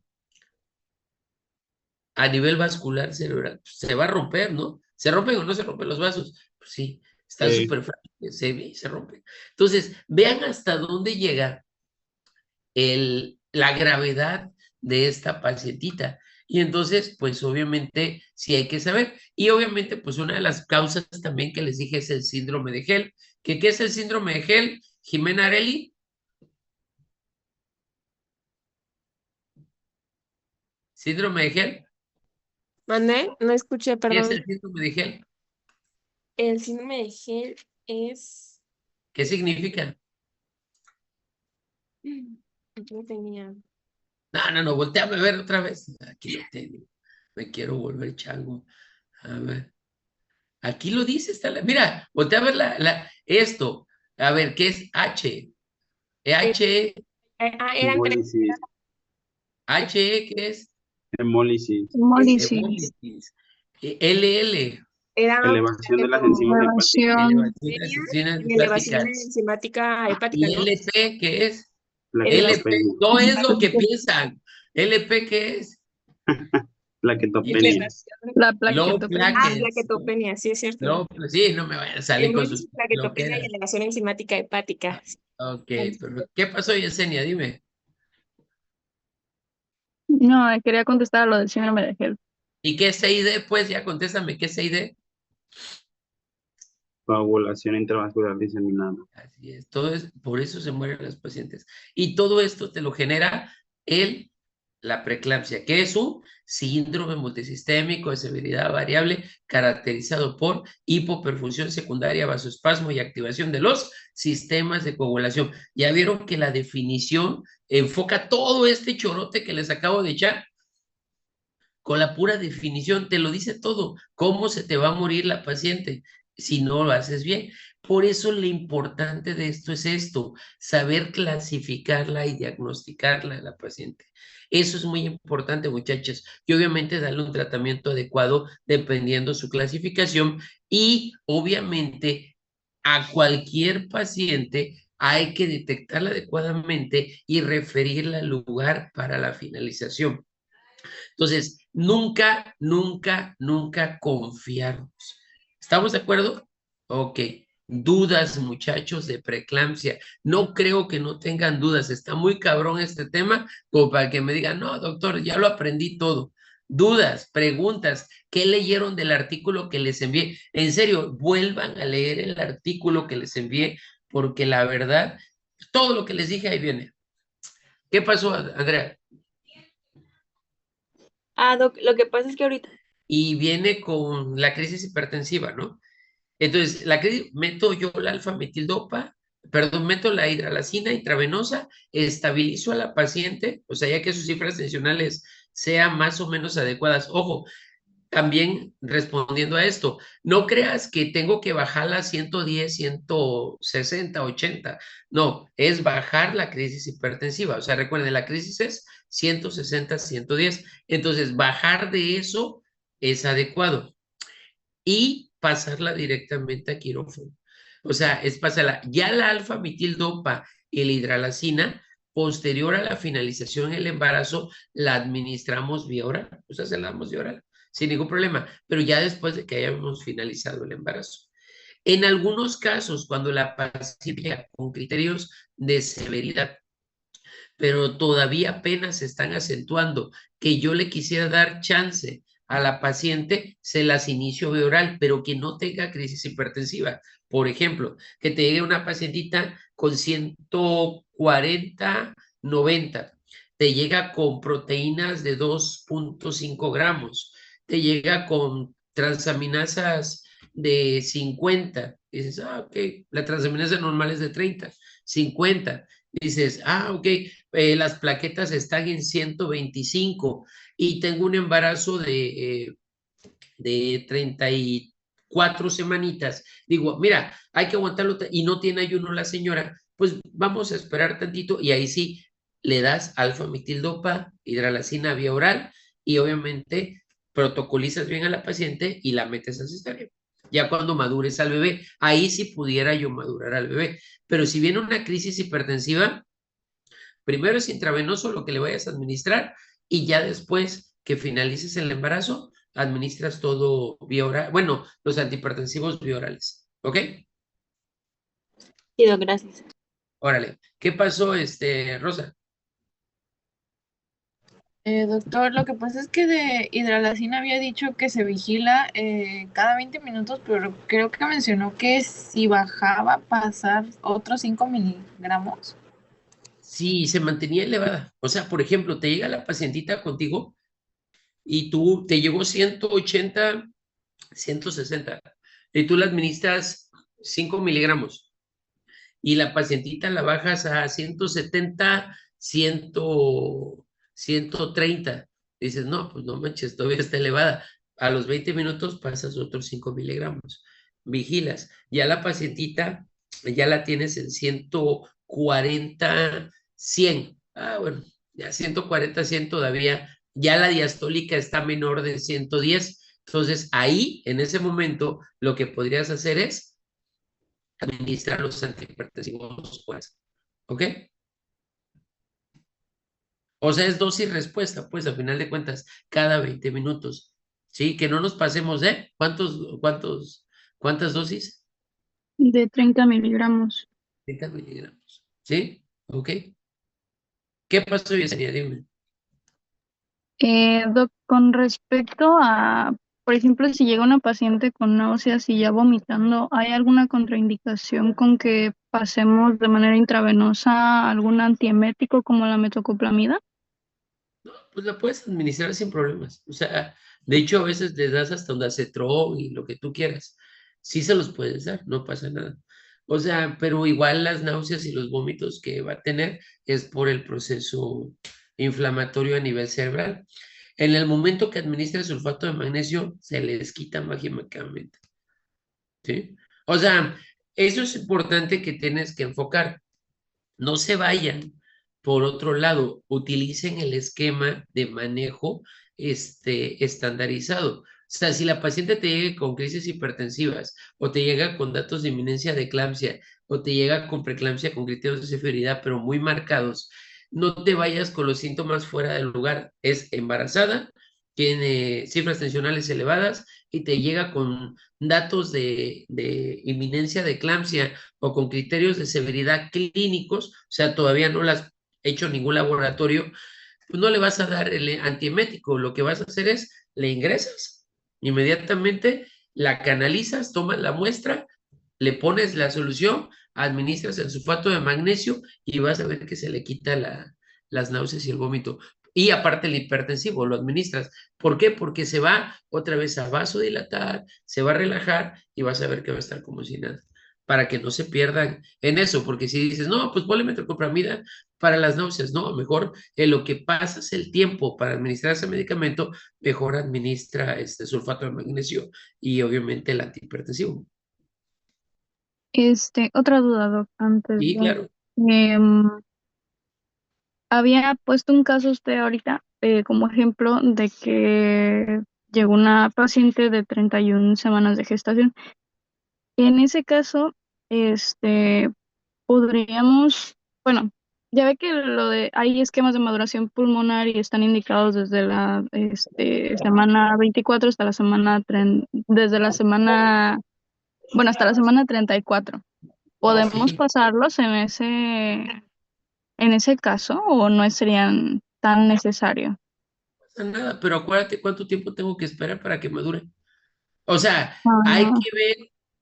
A nivel vascular cerebral, se va a romper, ¿no? ¿Se rompen o no se rompen los vasos? Pues sí, están súper frágiles, se rompen. Entonces, vean hasta dónde llega la gravedad de esta pacientita. Y entonces, pues obviamente sí hay que saber. Y obviamente, pues una de las causas también que les dije es el síndrome de Gel. ¿Qué es el síndrome de Gel? Jimena Areli. Síndrome de Gel. ¿Mandé? No escuché, ¿Qué es perdón. el síndrome de Gel? El síndrome de Gel es... ¿Qué significa? Aquí lo tenía. No, volteame a ver otra vez. Aquí lo tengo. Me quiero volver chango. A ver. Aquí lo dice, mira, voltea a ver esto. A ver, ¿qué es H? H, Eran tres. Hemólisis, ¿qué es? hemólisis, Hemólisis. Hemólisis. LL, Eran elevación de las enzimas hepáticas. Elevación. elevación de las enzimas y elevación hepáticas. enzimática hepática, ¿Y ¿no? LP qué es? Plaquetopenia, LP no es lo que piensan. ¿LP qué es? plaquetopenia, La Low plaquetopenia. Ah, plaquets. plaquetopenia, sí es cierto. No, pues sí, no me vayan a salir con sus Hemólisis, plaquetopenia y loqueras. elevación enzimática hepática. Ok, pero ¿qué pasó, Yesenia? Dime. No, quería contestar a lo del síndrome de Gel. ¿Y qué es CID? Pues ya contéstame, ¿qué es CID? coagulación intravascular diseminada. Así es, por eso se mueren los pacientes. Y todo esto te lo genera la preeclampsia, que es un síndrome multisistémico de severidad variable caracterizado por hipoperfusión secundaria, vasoespasmo y activación de los sistemas de coagulación. Ya vieron que la definición enfoca todo este chorote que les acabo de echar. Con la pura definición te lo dice todo, cómo se te va a morir la paciente si no lo haces bien. Por eso lo importante de esto es esto, saber clasificarla y diagnosticarla a la paciente. Eso es muy importante, muchachos. Y obviamente darle un tratamiento adecuado dependiendo su clasificación y obviamente a cualquier paciente hay que detectarla adecuadamente y referirla al lugar para la finalización. Entonces, nunca, nunca, nunca confiarnos. ¿Estamos de acuerdo? Ok. Dudas, muchachos, de preeclampsia. No creo que no tengan dudas. Está muy cabrón este tema como para que me digan, no, doctor, ya lo aprendí todo. Dudas, preguntas, ¿qué leyeron del artículo que les envié? En serio, vuelvan a leer el artículo que les envié porque la verdad, todo lo que les dije ahí viene. ¿Qué pasó, Andrea? Doc, lo que pasa es que ahorita Y viene con la crisis hipertensiva, ¿no? Entonces, meto yo la alfa-metildopa, perdón, meto la hidralacina intravenosa, estabilizo a la paciente, o sea, ya que sus cifras tensionales sean más o menos adecuadas. Ojo, también respondiendo a esto, no creas que tengo que bajarla a 110, 160, 80. No, es bajar la crisis hipertensiva. O sea, recuerden, la crisis es 160, 110. Entonces, bajar de eso es adecuado y pasarla directamente a quirófano. O sea, es pasarla. Ya la alfa-metildopa y la hidralacina, posterior a la finalización del embarazo, la administramos vía oral. O sea, se la damos vía oral, sin ningún problema, pero ya después de que hayamos finalizado el embarazo. En algunos casos, cuando la paciente llega con criterios de severidad, pero todavía apenas se están acentuando, que yo le quisiera dar chance a la paciente, se las inicio vía oral, pero que no tenga crisis hipertensiva. Por ejemplo, que te llegue una pacientita con 140, 90, te llega con proteínas de 2.5 gramos, te llega con transaminasas de 50, dices, ok, la transaminasa normal es de 30, 50, dices, ok, las plaquetas están en 125 y tengo un embarazo de 34 semanitas. Digo, mira, hay que aguantarlo y no tiene ayuno la señora, pues vamos a esperar tantito y ahí sí le das alfa-metildopa, hidralacina vía oral y obviamente protocolizas bien a la paciente y la metes a cesárea. Ya cuando madures al bebé, ahí sí pudiera yo madurar al bebé. Pero si viene una crisis hipertensiva, primero es intravenoso lo que le vayas a administrar y ya después que finalices el embarazo, administras todo vía oral, bueno, los antihipertensivos vía orales, ¿ok? sí, Doc, gracias. Órale, ¿qué pasó, Rosa? Doctor, lo que pasa es que de hidralazina había dicho que se vigila cada 20 minutos, pero creo que mencionó que si bajaba pasar otros 5 miligramos. Sí, se mantenía elevada. O sea, por ejemplo, te llega la pacientita contigo y tú te llegó 180, 160, y tú le administras 5 miligramos y la pacientita la bajas a 170, 100, 130. Dices, no, pues no manches, todavía está elevada. A los 20 minutos pasas otros 5 miligramos. Vigilas. Ya la pacientita, ya la tienes en 140, 100. Ah, bueno, ya 140, 100 todavía. Ya la diastólica está menor de 110. Entonces, ahí, en ese momento, lo que podrías hacer es administrar los antihipertensivos, pues. ¿Ok? O sea, es dosis respuesta, pues, a final de cuentas, cada 20 minutos. ¿Sí? Que no nos pasemos de ¿cuántas dosis? De 30 miligramos. 30 miligramos. ¿Sí? ¿Ok? ¿Qué pasó, Yesenia? Dime. Doc, con respecto a, por ejemplo, si llega una paciente con náuseas y ya vomitando, ¿hay alguna contraindicación con que pasemos de manera intravenosa algún antiemético como la metoclopramida? Pues la puedes administrar sin problemas. O sea, de hecho, a veces les das hasta un acetrón y lo que tú quieras. Sí se los puedes dar, no pasa nada. O sea, pero igual las náuseas y los vómitos que va a tener es por el proceso inflamatorio a nivel cerebral. En el momento que administra sulfato de magnesio, se les quita mágicamente. ¿Sí? O sea, eso es importante que tienes que enfocar. No se vayan por otro lado, utilicen el esquema de manejo estandarizado. O sea, si la paciente te llega con crisis hipertensivas o te llega con datos de inminencia de eclampsia o te llega con preeclampsia con criterios de severidad, pero muy marcados, no te vayas con los síntomas fuera del lugar. Es embarazada, tiene cifras tensionales elevadas y te llega con datos de inminencia de eclampsia o con criterios de severidad clínicos, o sea, todavía no las has hecho ningún laboratorio, pues no le vas a dar el antiemético, lo que vas a hacer es, le ingresas, inmediatamente la canalizas, tomas la muestra, le pones la solución, administras el sulfato de magnesio y vas a ver que se le quita las náuseas y el vómito. Y aparte el hipertensivo, lo administras. ¿Por qué? Porque se va otra vez a vasodilatar, se va a relajar y vas a ver que va a estar como si nada, para que no se pierdan en eso, porque si dices, no, pues ponle metoclopramida para las náuseas, no, mejor en lo que pasas el tiempo para administrar ese medicamento, mejor administra este sulfato de magnesio y obviamente el antihipertensivo. Otra duda, Doc, antes Y de... claro, em, había puesto un caso usted ahorita como ejemplo de que llegó una paciente de 31 semanas de gestación. En ese caso, podríamos, bueno, ya ve que hay esquemas de maduración pulmonar y están indicados desde la semana 24 hasta la desde la semana, bueno, hasta la semana 34. ¿Podemos sí, pasarlos en ese caso o no serían tan necesario? no pasa nada, pero acuérdate cuánto tiempo tengo que esperar para que madure. O sea, Ah,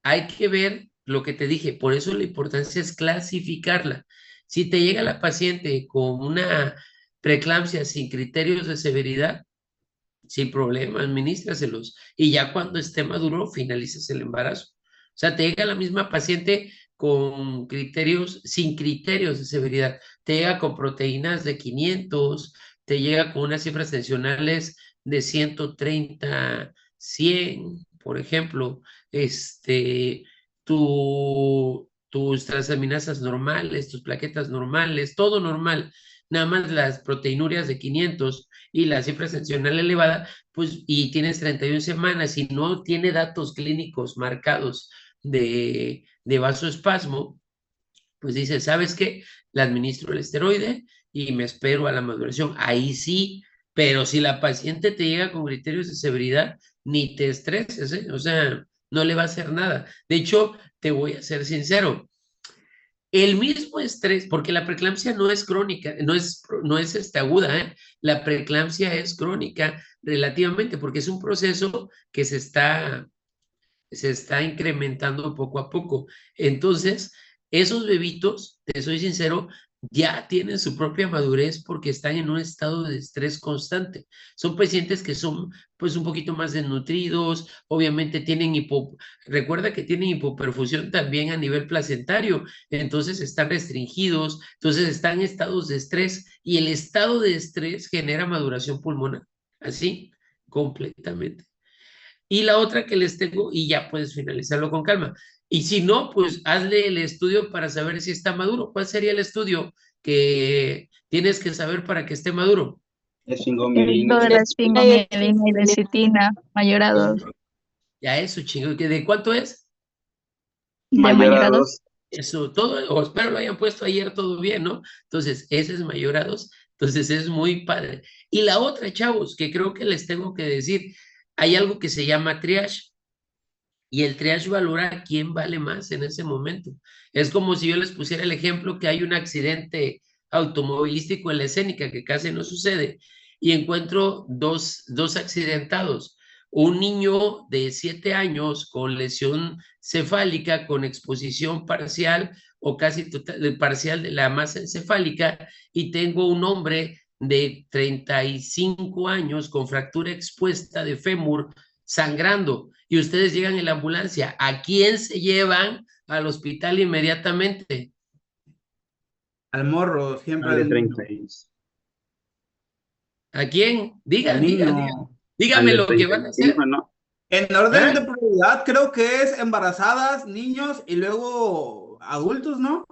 hay que ver lo que te dije, por eso la importancia es clasificarla. Si te llega la paciente con una preeclampsia sin criterios de severidad, sin problema, administraselos. Y ya cuando esté maduro, finalizas el embarazo. O sea, te llega la misma paciente con criterios, sin criterios de severidad. Te llega con proteínas de 500, te llega con unas cifras tensionales de 130, 100, por ejemplo. Tus transaminasas normales, tus plaquetas normales, todo normal. Nada más las proteinurias de 500 y la cifra excepcional elevada, pues, y tienes 31 semanas y no tiene datos clínicos marcados de vasoespasmo, pues dices, ¿sabes qué? Le administro el esteroide y me espero a la maduración. Ahí sí, pero si la paciente te llega con criterios de severidad, ni te estreses, ¿eh? O sea, no le va a hacer nada. De hecho, te voy a ser sincero, El mismo estrés, porque la preeclampsia no es crónica, no es aguda, ¿eh? La preeclampsia es crónica relativamente, porque es un proceso que se está incrementando poco a poco. Entonces, esos bebitos, te soy sincero, ya tienen su propia madurez porque están en un estado de estrés constante. Son pacientes que son pues un poquito más desnutridos, obviamente tienen recuerda que tienen hipoperfusión también a nivel placentario, entonces están restringidos, entonces están en estados de estrés y el estado de estrés genera maduración pulmonar, así, completamente. Y la otra que les tengo, y ya puedes finalizarlo con calma. Y si no, pues hazle el estudio para saber si está maduro. ¿Cuál sería el estudio que tienes que saber para que esté maduro? Es Lo de 5 la esfingomielina y lecitina, mayorados. Ya eso, chingo. ¿De cuánto es? De mayorados. Eso, todo, o espero lo hayan puesto ayer todo bien, ¿no? Entonces, ese es mayorados. Entonces, es muy padre. Y la otra, chavos, que creo que les tengo que decir, hay algo que se llama triage. Y el triage valora quién vale más en ese momento. Es como si yo les pusiera el ejemplo que hay un accidente automovilístico en la escénica, que casi no sucede, y encuentro dos accidentados. Un niño de 7 años con lesión cefálica, con exposición parcial o casi total, parcial de la masa encefálica, y tengo un hombre de 35 años con fractura expuesta de fémur sangrando, y ustedes llegan en la ambulancia. ¿A quién se llevan al hospital inmediatamente? Al morro, siempre de al 36. ¿A quién? al niño. Dígame Al de lo que van a hacer. 35, ¿no? En orden de ¿Ah? prioridad, creo que es embarazadas, niños y luego adultos, ¿no?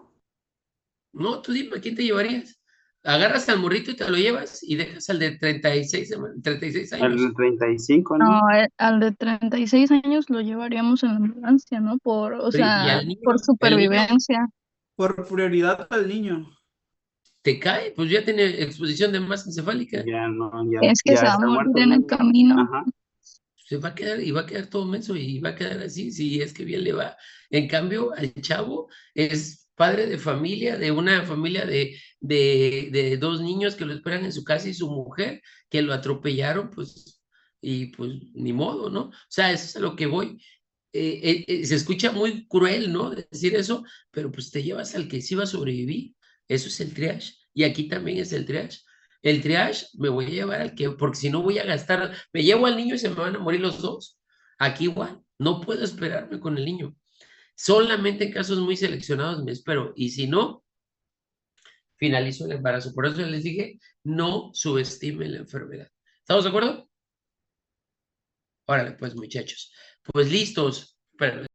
No, tú dime, ¿a quién te llevarías? Agarras al morrito y te lo llevas y dejas al de 36 Al años. de 35, ¿no? No, al de 36 años lo llevaríamos en la ambulancia, ¿no? O ¿Y sea, al niño? por ¿El niño supervivencia. Por prioridad al niño. te cae? Pues ya tiene exposición de masa encefálica. Ya no, Es que ya se va a está morir muerto, en ¿no? el camino. Ajá. Se va a quedar y va a quedar todo menso y va a quedar así, si es que bien le va. En cambio, al chavo es padre de familia, de una familia de 2 niños que lo esperan en su casa y su mujer, que lo atropellaron, pues, y pues ni modo, ¿no? O sea, eso es a lo que voy. Se escucha muy cruel, ¿no? Decir eso, pero pues te llevas al que sí va a sobrevivir. Eso es el triage. Y aquí también es el triage. El triage me voy a llevar al que, porque si no voy a gastar, me llevo al niño y se me van a morir los dos. Aquí igual, no puedo esperarme con el niño. Solamente en casos muy seleccionados me espero. Y si no, finalizo el embarazo. Por eso les dije, no subestimen la enfermedad. ¿Estamos de acuerdo? Órale, pues muchachos. Pues listos. Espérame.